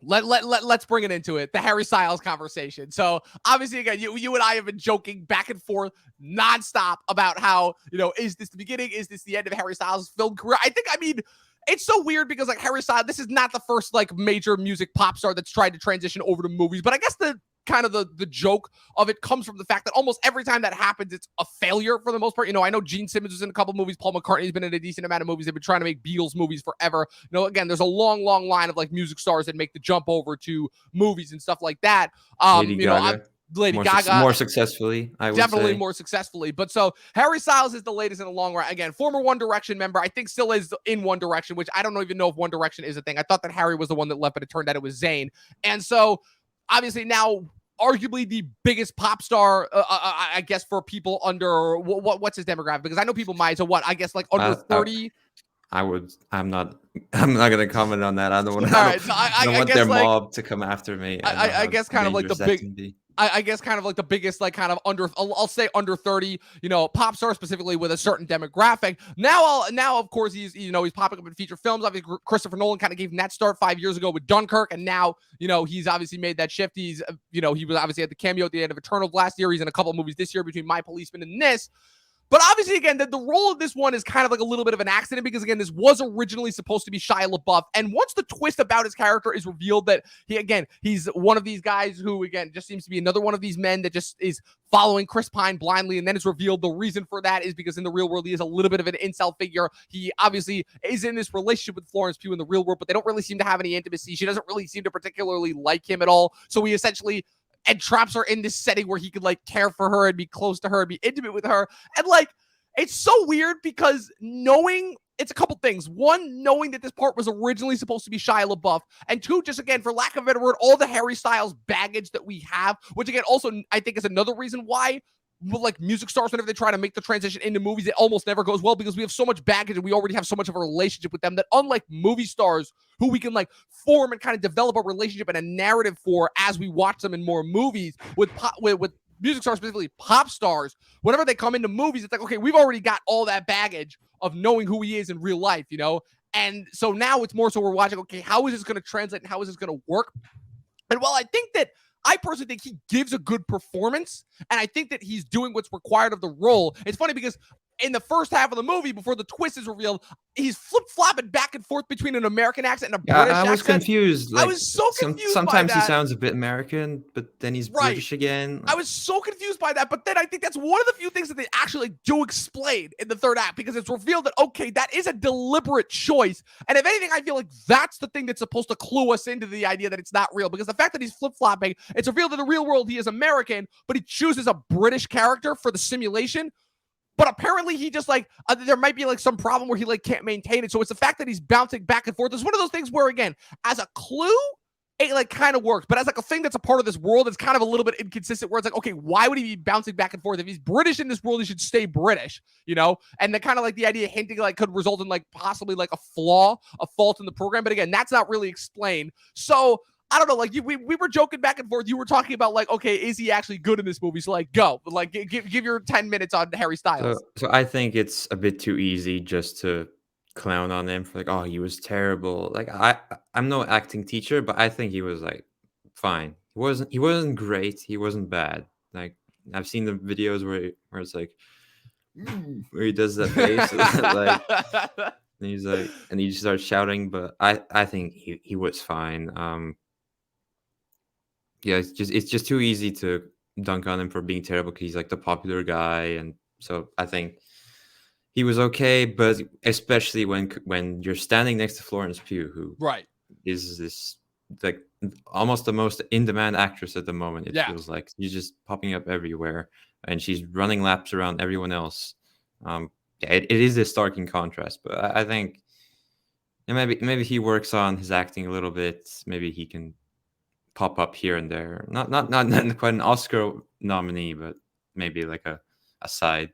let's bring it into it, the Harry Styles conversation. So obviously, again, you and I have been joking back and forth nonstop about how, is this the beginning? Is this the end of Harry Styles' film career? I mean, it's so weird because like Harry Styles, this is not the first like major music pop star that's tried to transition over to movies. But I guess the kind of the joke of it comes from the fact that almost every time that happens, it's a failure for the most part. I know Gene Simmons was in a couple movies. Paul McCartney's been in a decent amount of movies. They've been trying to make Beatles movies forever. Again, there's a long line of like music stars that make the jump over to movies and stuff like that. Lady Gaga. Lady Gaga more successfully, I would definitely say. more successfully. But so Harry Styles is the latest in a long run. Again, former One Direction member, I think still is in One Direction, which I don't even know if One Direction is a thing. I thought that Harry was the one that left, but it turned out it was Zayn. And so obviously now arguably the biggest pop star, I guess, for people under what's his demographic? Because I know people might. So what? I guess like under 30. I'm not gonna comment on that. I don't want to. Right, so I want guess their like, mob to come after me. I guess kind of like the big. I guess kind of like the biggest, like kind of I'll say under 30, pop star specifically with a certain demographic. Now of course he's popping up in feature films. Obviously Christopher Nolan kind of gave him that start 5 years ago with Dunkirk, and now he's obviously made that shift. He's he was obviously at the cameo at the end of Eternal last year. He's in a couple of movies this year between My Policeman and this. But obviously, again, the role of this one is kind of like a little bit of an accident because, again, this was originally supposed to be Shia LaBeouf. And once the twist about his character is revealed that he's one of these guys who, again, just seems to be another one of these men that just is following Chris Pine blindly. And then it's revealed the reason for that is because in the real world, he is a little bit of an incel figure. He obviously is in this relationship with Florence Pugh in the real world, but they don't really seem to have any intimacy. She doesn't really seem to particularly like him at all. So he essentially entraps her in this setting where he could like care for her and be close to her and be intimate with her. And like, it's so weird because it's a couple things. One, knowing that this part was originally supposed to be Shia LaBeouf. And two, just again, for lack of a better word, all the Harry Styles baggage that we have, which again, also I think is another reason why like music stars, whenever they try to make the transition into movies, it almost never goes well because we have so much baggage and we already have so much of a relationship with them that unlike movie stars who we can like form and kind of develop a relationship and a narrative for as we watch them in more movies with music stars, specifically pop stars, whenever they come into movies, it's like, okay, we've already got all that baggage of knowing who he is in real life, you know? And so now it's more so we're watching, okay, how is this going to translate and how is this going to work? And while I think that I personally think he gives a good performance, and I think that he's doing what's required of the role. It's funny because in the first half of the movie, before the twist is revealed, he's flip-flopping back and forth between an American accent and a British accent. I was confused. I was so confused sometimes by that. he sounds a bit American, but then he's British again. I was so confused by that, but then I think that's one of the few things that they actually do explain in the third act, because it's revealed that, okay, that is a deliberate choice. And if anything, I feel like that's the thing that's supposed to clue us into the idea that it's not real, because the fact that he's flip-flopping, it's revealed in the real world he is American, but he chooses a British character for the simulation. But apparently he just like, there might be like some problem where he like can't maintain it. So it's the fact that he's bouncing back and forth. It's one of those things where, again, as a clue, it like kind of works. But as like a thing that's a part of this world, it's kind of a little bit inconsistent where it's like, okay, why would he be bouncing back and forth? If he's British in this world, he should stay British, you know? And the kind of like the idea hinting like could result in like possibly like a fault in the program. But again, that's not really explained. So I don't know, like we were joking back and forth. You were talking about like, okay, is he actually good in this movie? So like, go, like give your 10 minutes on Harry Styles. So I think it's a bit too easy just to clown on him for like, oh, he was terrible. Like I'm no acting teacher, but I think he was like fine. He wasn't great. He wasn't bad. Like I've seen the videos where it's like where he does that face, like and he's like, and he just starts shouting. But I think he was fine. Yeah, it's just too easy to dunk on him for being terrible because he's like the popular guy, and so I think he was okay. But especially when you're standing next to Florence Pugh, who is this like almost the most in-demand actress at the moment. It feels like she's just popping up everywhere, and she's running laps around everyone else. It is a stark contrast, but I think maybe he works on his acting a little bit. Maybe he can pop up here and there. Not quite an Oscar nominee, but maybe like a side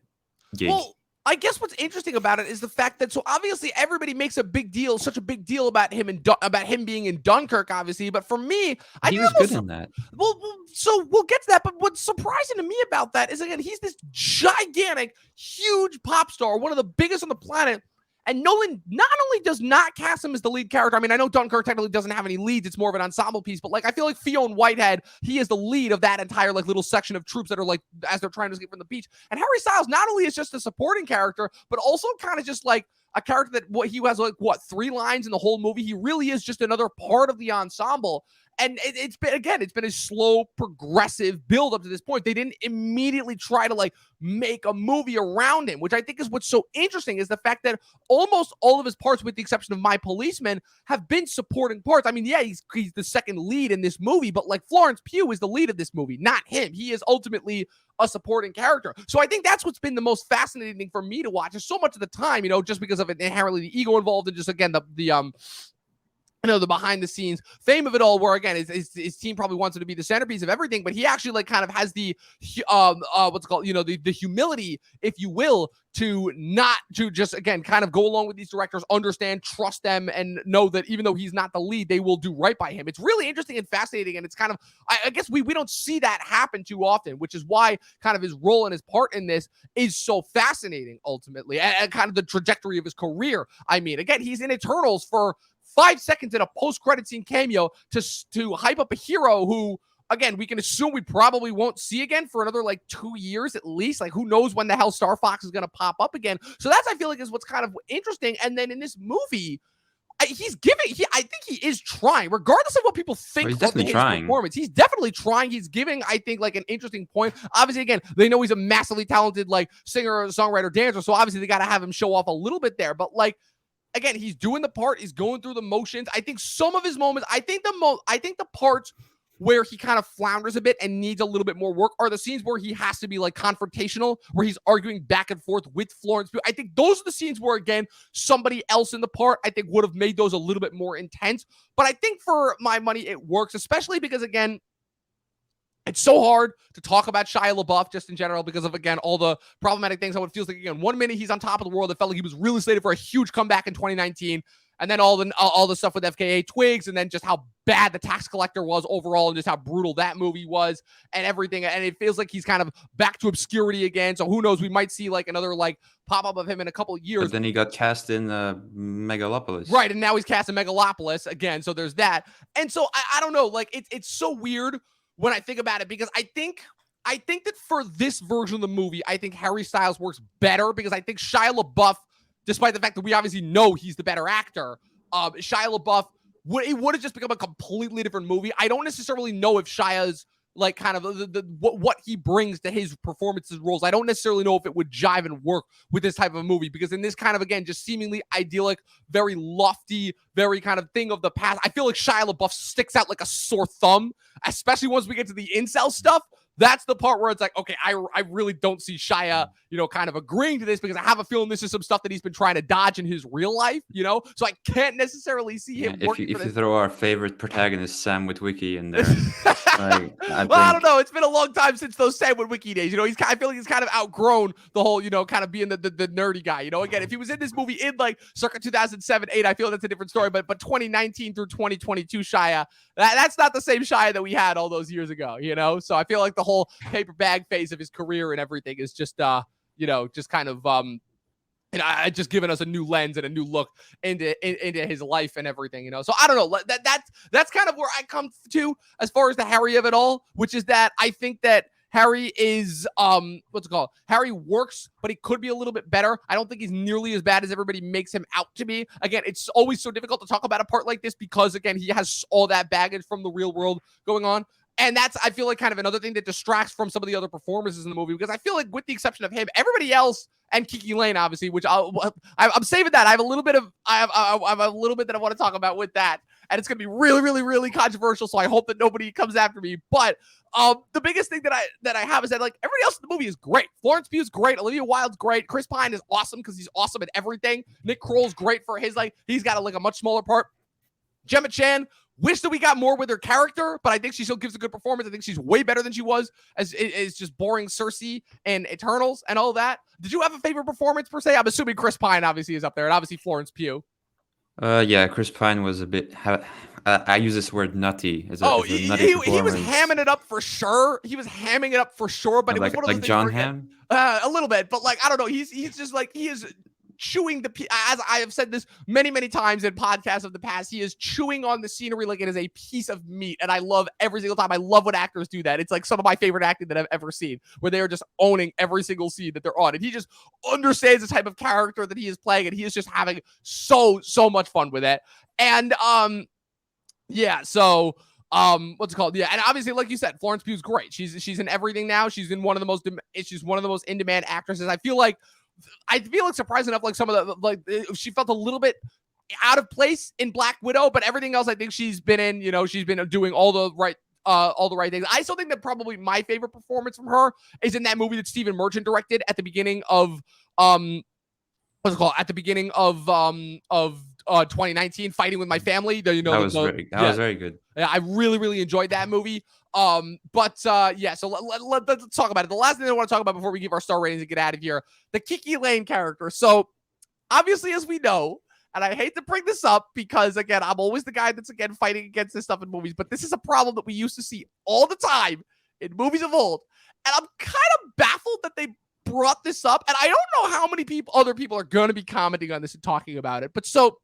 gig. Well, I guess what's interesting about it is the fact that, so obviously everybody makes such a big deal about him and about him being in Dunkirk, obviously. But for me, he was good in that. Well, so we'll get to that. But what's surprising to me about that is, again, he's this gigantic, huge pop star, one of the biggest on the planet. And Nolan not only does not cast him as the lead character. I mean, I know Dunkirk technically doesn't have any leads. It's more of an ensemble piece. But, like, I feel like Fionn Whitehead, he is the lead of that entire, like, little section of troops that are, like, as they're trying to escape from the beach. And Harry Styles not only is just a supporting character, but also kind of just, like, a character that he has, like, 3 lines in the whole movie. He really is just another part of the ensemble. And it's been a slow, progressive build up to this point. They didn't immediately try to like make a movie around him, which I think is what's so interesting, is the fact that almost all of his parts, with the exception of My Policeman, have been supporting parts. I mean, yeah, he's the second lead in this movie, but like Florence Pugh is the lead of this movie, not him. He is ultimately a supporting character. So I think that's what's been the most fascinating thing for me to watch, is so much of the time, you know, just because of it inherently the ego involved, and just again the behind the scenes fame of it all, where again his team probably wants him to be the centerpiece of everything, but he actually like kind of has the what's called, you know, the humility, if you will, to not to just again kind of go along with these directors, understand, trust them, and know that even though he's not the lead, they will do right by him. It's really interesting and fascinating, and it's kind of I guess we don't see that happen too often, which is why kind of his role and his part in this is so fascinating ultimately, and kind of the trajectory of his career. I mean, again, he's in Eternals for 5 seconds in a post-credit scene cameo to hype up a hero who, again, we can assume we probably won't see again for another like 2 years at least. Like, who knows when the hell Star Fox is going to pop up again. So that's, I feel like, is what's kind of interesting. And then in this movie, I think he is trying, regardless of what people think of his performance. He's definitely trying. He's giving, I think, like an interesting point. Obviously, again, they know he's a massively talented like singer, songwriter, dancer. So obviously they got to have him show off a little bit there. But like, again, he's doing the part. He's going through the motions. I think some of his moments, I think the parts where he kind of flounders a bit and needs a little bit more work are the scenes where he has to be like confrontational, where he's arguing back and forth with Florence Pugh. I think those are the scenes where, again, somebody else in the part, I think, would have made those a little bit more intense. But I think for my money, it works, especially because, again, it's so hard to talk about Shia LaBeouf just in general because of, again, all the problematic things. How it feels like, again, 1 minute he's on top of the world. It felt like he was really slated for a huge comeback in 2019. And then all the stuff with FKA Twigs, and then just how bad the tax collector was overall, and just how brutal that movie was, and everything. And it feels like he's kind of back to obscurity again. So who knows? We might see like another like pop up of him in a couple of years. But then he got cast in Megalopolis, right? And now he's cast in Megalopolis again. So there's that. And so I don't know. Like it's so weird when I think about it, because I think that for this version of the movie, I think Harry Styles works better, because I think Shia LaBeouf, despite the fact that we obviously know he's the better actor, Shia LaBeouf, it would have just become a completely different movie. I don't necessarily know if Shia's like kind of what he brings to his performances roles. I don't necessarily know if it would jive and work with this type of a movie, because in this kind of, again, just seemingly idyllic, very lofty, very kind of thing of the past, I feel like Shia LaBeouf sticks out like a sore thumb, especially once we get to the incel stuff. That's the part where it's like, okay, I really don't see Shia, kind of agreeing to this, because I have a feeling this is some stuff that he's been trying to dodge in his real life, So I can't necessarily see him working if you throw our favorite protagonist, Sam Witwicky, in there. I don't know. It's been a long time since those Sam Witwicky days. I feel like he's kind of outgrown the whole, kind of being the nerdy guy. Again, if he was in this movie in like circa 2007, 8, I feel that's a different story. But 2019 through 2022 Shia, that's not the same Shia that we had all those years ago. So I feel like the whole paper bag phase of his career and everything is just just kind of just giving us a new lens and a new look into his life and everything, So I don't know. That's kind of where I come to as far as the Harry of it all, which is that I think that Harry is Harry works, but he could be a little bit better. I don't think he's nearly as bad as everybody makes him out to be. Again, it's always so difficult to talk about a part like this, because again, he has all that baggage from the real world going on. And that's, I feel like, kind of another thing that distracts from some of the other performances in the movie, because I feel like with the exception of him, everybody else, and Kiki Layne, obviously, which I'm saving that. I have a little bit that I want to talk about with that, and it's going to be really, really, really controversial. So I hope that nobody comes after me. But the biggest thing that I have is that like everybody else in the movie is great. Florence Pugh's great. Olivia Wilde's great. Chris Pine is awesome because he's awesome at everything. Nick Kroll's great for his he's got a much smaller part. Gemma Chan. Wish that we got more with her character, but I think she still gives a good performance. I think she's way better than she was as just boring Cersei and Eternals and all that. Did you have a favorite performance per se? I'm assuming Chris Pine obviously is up there, and obviously Florence Pugh. Yeah, Chris Pine was a bit. I use this word nutty. He was hamming it up for sure. He was hamming it up for sure, but it was one of those things John Hamm. A little bit, but I don't know. He's just he is chewing as I have said this many, many times in podcasts of the past, he is chewing on the scenery like it is a piece of meat. And I love every single time. I love when actors do that. It's like some of my favorite acting that I've ever seen, where they are just owning every single scene that they're on. And he just understands the type of character that he is playing. And he is just having so much fun with it. And, what's it called? Yeah. And obviously, like you said, Florence Pugh's great. She's in everything now. She's one of the most in-demand actresses. I feel like surprising enough, like some of the, she felt a little bit out of place in Black Widow, but everything else I think she's been in, she's been doing all the right things. I still think that probably my favorite performance from her is in that movie that Stephen Merchant directed at the beginning of, what's it called? At the beginning of 2019, Fighting with My Family. That was very good. Yeah, I really, really enjoyed that movie. So let's talk about it. The last thing I want to talk about before we give our star ratings and get out of here, the Kiki Layne character. So obviously, as we know, and I hate to bring this up because, again, I'm always the guy that's, again, fighting against this stuff in movies, but this is a problem that we used to see all the time in movies of old. And I'm kind of baffled that they brought this up. And I don't know how many other people are going to be commenting on this and talking about it. But so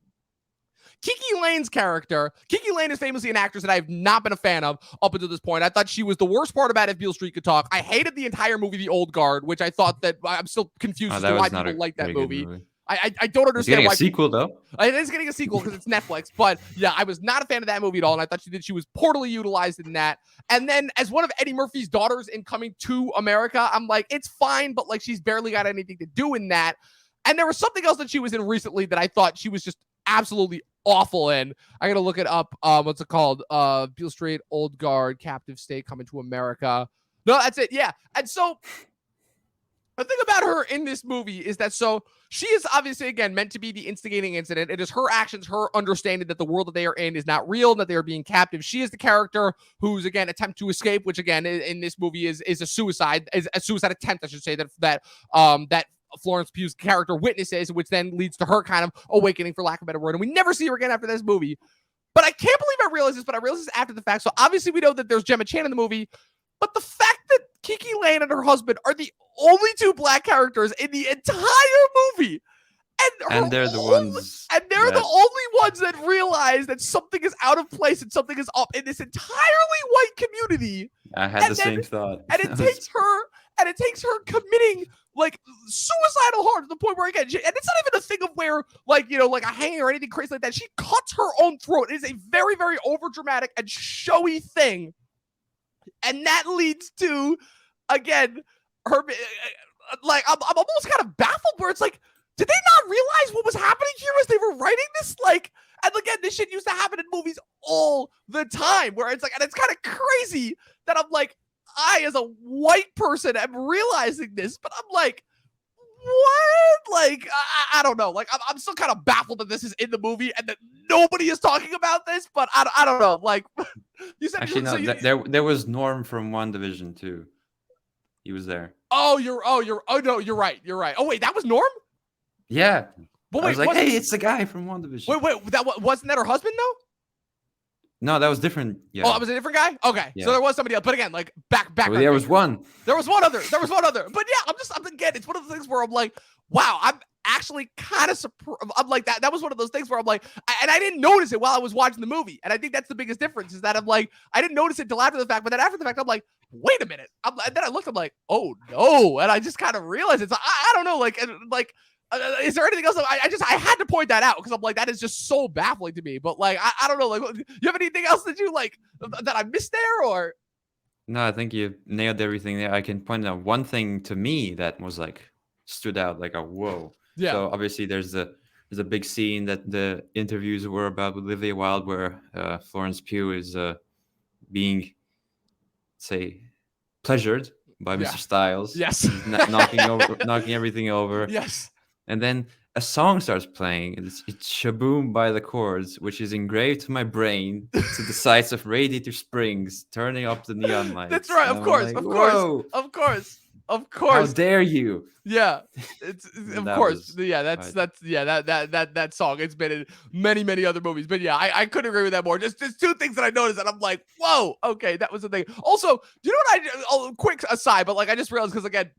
Kiki Layne's character, Kiki Layne is famously an actress that I have not been a fan of up until this point. I thought she was the worst part about If Beale Street Could Talk. I hated the entire movie, The Old Guard, which I thought that I'm still confused as to why people like that movie. I don't understand why. It's getting a sequel, though. It is getting a sequel because it's Netflix. But yeah, I was not a fan of that movie at all. And I thought she was poorly utilized in that. And then as one of Eddie Murphy's daughters in Coming to America, I'm like, it's fine, but she's barely got anything to do in that. And there was something else that she was in recently that I thought she was just absolutely awful in. I gotta look it up. What's it called? Beale Street, Old Guard, Captive State, Coming to America. No, that's it. Yeah. And so the thing about her in this movie is that she is obviously, again, meant to be the instigating incident. It is her actions, her understanding that the world that they are in is not real and that they are being captive. She is the character who's, again, attempt to escape, which, again, in this movie is a suicide attempt, I should say, that Florence Pugh's character witnesses, which then leads to her kind of awakening, for lack of a better word. And we never see her again after this movie. But I can't believe I realized this, but I realized this after the fact. So obviously we know that there's Gemma Chan in the movie, but the fact that Kiki Layne and her husband are the only two black characters in the entire movie. And they're the ones. And they're the only ones that realize that something is out of place and something is up in this entirely white community. I had the same thought. And it takes her committing like suicidal harm to the point where, again, and it's not even a thing of where, like, you know, like a hanging or anything crazy like that. She cuts her own throat. It is a very, very overdramatic and showy thing. And that leads to, again, her, like, I'm almost kind of baffled where it's like, did they not realize what was happening here as they were writing this? Like, and again, this shit used to happen in movies all the time where it's like, and it's kind of crazy that I'm like, I, as a white person, am realizing this, but I'm like, what? Like, I don't know. Like, I'm still kind of baffled that this is in the movie and that nobody is talking about this, but I don't know. Like, you said, actually, no, there was Norm from WandaVision too. He was there. Oh, you're right. You're right. Oh, wait, that was Norm? Yeah. But I was like, hey, it's the guy from WandaVision. Wait, wasn't that her husband though? No, that was different. Yeah. Oh, it was a different guy? Okay. Yeah. So there was somebody else. But again, like back. Well, there was one. There was one other. But yeah, I'm again, it's one of the things where I'm like, wow, I'm actually kind of surprised. I'm like, that was one of those things where I'm like, and I didn't notice it while I was watching the movie. And I think that's the biggest difference is that I'm like, I didn't notice it till after the fact, but then after the fact, I'm like, wait a minute. And then I looked, I'm like, oh no. And I just kind of realized it's, I don't know, like, is there anything else? I had to point that out because I'm like, that is just so baffling to me. But like, I don't know. Like, you have anything else that you like that I missed there, or? No, I think you nailed everything there. I can point out one thing to me that was like stood out, like a whoa. Yeah. So obviously, there's a big scene that the interviews were about with Olivia Wilde, where Florence Pugh is being, say, pleasured by Mr. Styles. Yes. knocking everything over. Yes. And then a song starts playing. It's Shaboom by the Chords, which is engraved to my brain to the sights of Radiator Springs, turning up the neon lights. That's right. Of course. How dare you? Yeah. It's of course. That song. It's been in many, many other movies. But yeah, I couldn't agree with that more. Just two things that I noticed and I'm like, whoa, okay, that was the thing. Also, do you know what quick aside, but like I just realized because again,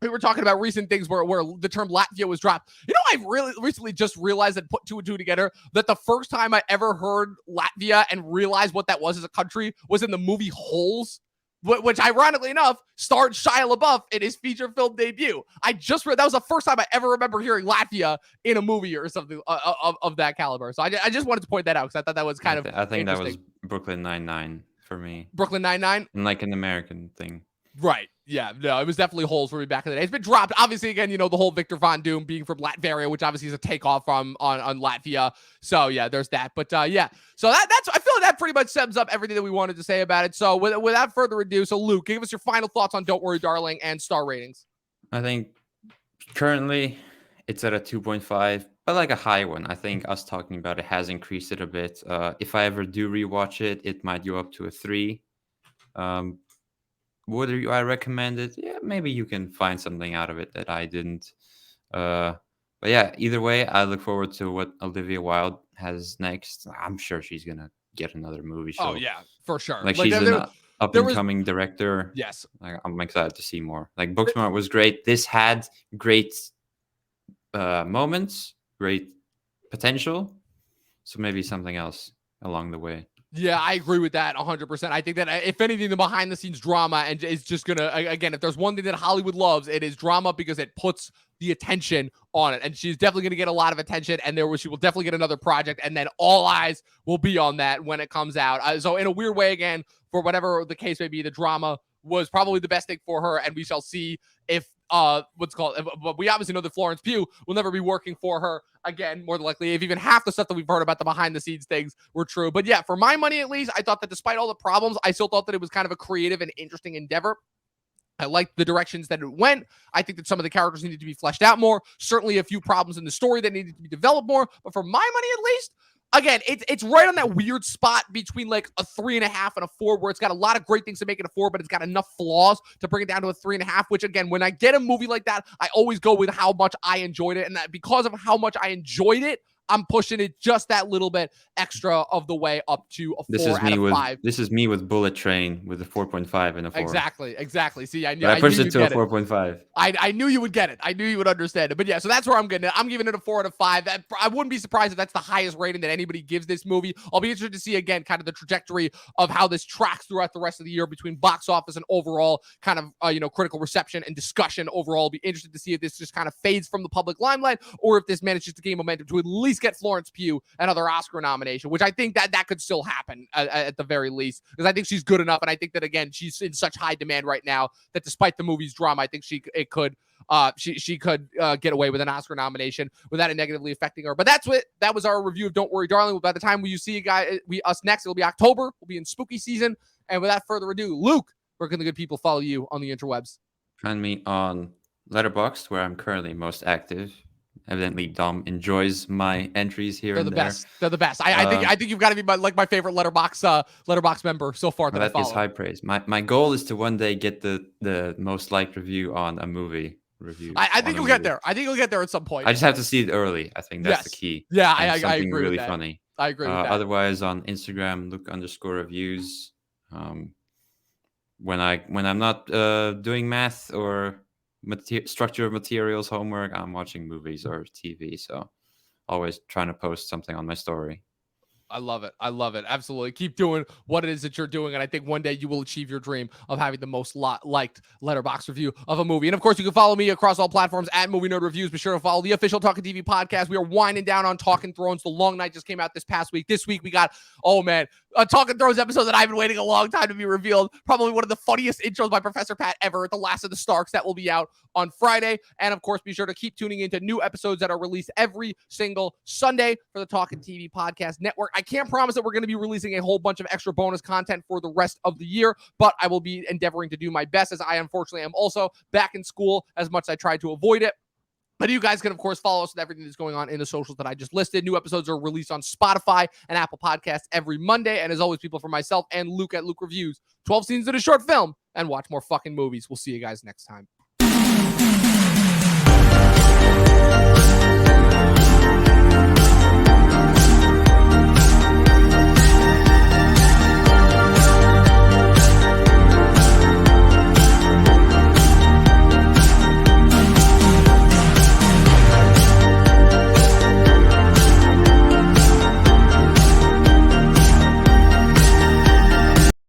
we were talking about recent things where the term Latvia was dropped. You know, I really recently just realized and put two and two together that the first time I ever heard Latvia and realized what that was as a country was in the movie Holes, which ironically enough starred Shia LaBeouf in his feature film debut. I just read that was the first time I ever remember hearing Latvia in a movie or something of that caliber. So I just wanted to point that out because I thought that was kind of I think that was Brooklyn Nine-Nine for me. Brooklyn Nine-Nine? Like an American thing. Right. Yeah, no, it was definitely Holes for me back in the day. It's been dropped. Obviously, again, you know, the whole Victor Von Doom being from Latveria, which obviously is a takeoff from on Latvia. So yeah, there's that. But yeah, so that's I feel like that pretty much sums up everything that we wanted to say about it. So without further ado, so Luke, give us your final thoughts on Don't Worry, Darling and star ratings. I think currently it's at a 2.5, but like a high one. I think us talking about it has increased it a bit. If I ever do rewatch it, it might go up to a 3. Would I recommend it? Yeah, maybe you can find something out of it that I didn't. But yeah, either way, I look forward to what Olivia Wilde has next. I'm sure she's gonna get another movie. Oh yeah, for sure. Like she's an up-and-coming director. Yes, I'm excited to see more. Like Booksmart was great. This had great moments, great potential. So maybe something else along the way. Yeah, I agree with that 100%. I think that if anything, the behind-the-scenes drama and is just gonna, again, if there's one thing that Hollywood loves, it is drama because it puts the attention on it. And she's definitely gonna get a lot of attention, and she will definitely get another project, and then all eyes will be on that when it comes out. So in a weird way, again, for whatever the case may be, the drama was probably the best thing for her, and we shall see if but we obviously know that Florence Pugh will never be working for her again, more than likely, if even half the stuff that we've heard about the behind the scenes things were true. But yeah, for my money at least, I thought that despite all the problems, I still thought that it was kind of a creative and interesting endeavor. I liked the directions that it went. I think that some of the characters needed to be fleshed out more. Certainly a few problems in the story that needed to be developed more. But for my money at least, again, it's right on that weird spot between like a 3.5 and a 4, where it's got a lot of great things to make it a 4, but it's got enough flaws to bring it down to a 3.5. Which again, when I get a movie like that, I always go with how much I enjoyed it, and that because of how much I enjoyed it, I'm pushing it just that little bit extra of the way up to a 4 out of 5. This is me with Bullet Train with a 4.5 and a 4. Exactly. See, I pushed knew it to a 4.5. I knew you would get it. I knew you would understand it. But yeah, so that's where I'm getting it. I'm giving it a 4 out of 5. I wouldn't be surprised if that's the highest rating that anybody gives this movie. I'll be interested to see, again, kind of the trajectory of how this tracks throughout the rest of the year between box office and overall kind of, critical reception and discussion overall. I'll be interested to see if this just kind of fades from the public limelight, or if this manages to gain momentum to at least get Florence Pugh another Oscar nomination, which I think that could still happen at the very least, because I think she's good enough, and I think that, again, she's in such high demand right now that despite the movie's drama, I think she could get away with an Oscar nomination without it negatively affecting her. But that was our review of Don't Worry, Darling. By the time you see us next, it'll be October. We'll be in spooky season. And without further ado, Luke, where can the good people follow you on the interwebs? Find me on Letterboxd, where I'm currently most active. Evidently, Dom enjoys my entries here. They're the best. I think you've got to be my favorite Letterboxd member so far. That is high praise. My goal is to one day get the most liked review on a movie review. I think you'll get there. I think you'll get there at some point. I just have to see it early. I think that's the key. Yeah, I agree really with that. Funny. I agree with that. Otherwise, on Instagram, Luke_reviews. When I'm not doing math or structure of materials homework, I'm watching movies or TV, so always trying to post something on my story. I love it. Absolutely. Keep doing what it is that you're doing. And I think one day you will achieve your dream of having the most liked Letterboxd review of a movie. And of course, you can follow me across all platforms at Movie Nerd Reviews. Be sure to follow the official Talking TV podcast. We are winding down on Talking Thrones. The Long Night just came out this past week. This week we got, a Talking Thrones episode that I've been waiting a long time to be revealed. Probably one of the funniest intros by Professor Pat ever, The Last of the Starks. That will be out on Friday. And of course, be sure to keep tuning into new episodes that are released every single Sunday for the Talking TV podcast network. I can't promise that we're going to be releasing a whole bunch of extra bonus content for the rest of the year, but I will be endeavoring to do my best, as I unfortunately am also back in school as much as I try to avoid it. But you guys can, of course, follow us with everything that's going on in the socials that I just listed. New episodes are released on Spotify and Apple Podcasts every Monday. And as always, people, for myself and Luke at Luke Reviews, 12 scenes in a short film, and watch more fucking movies. We'll see you guys next time.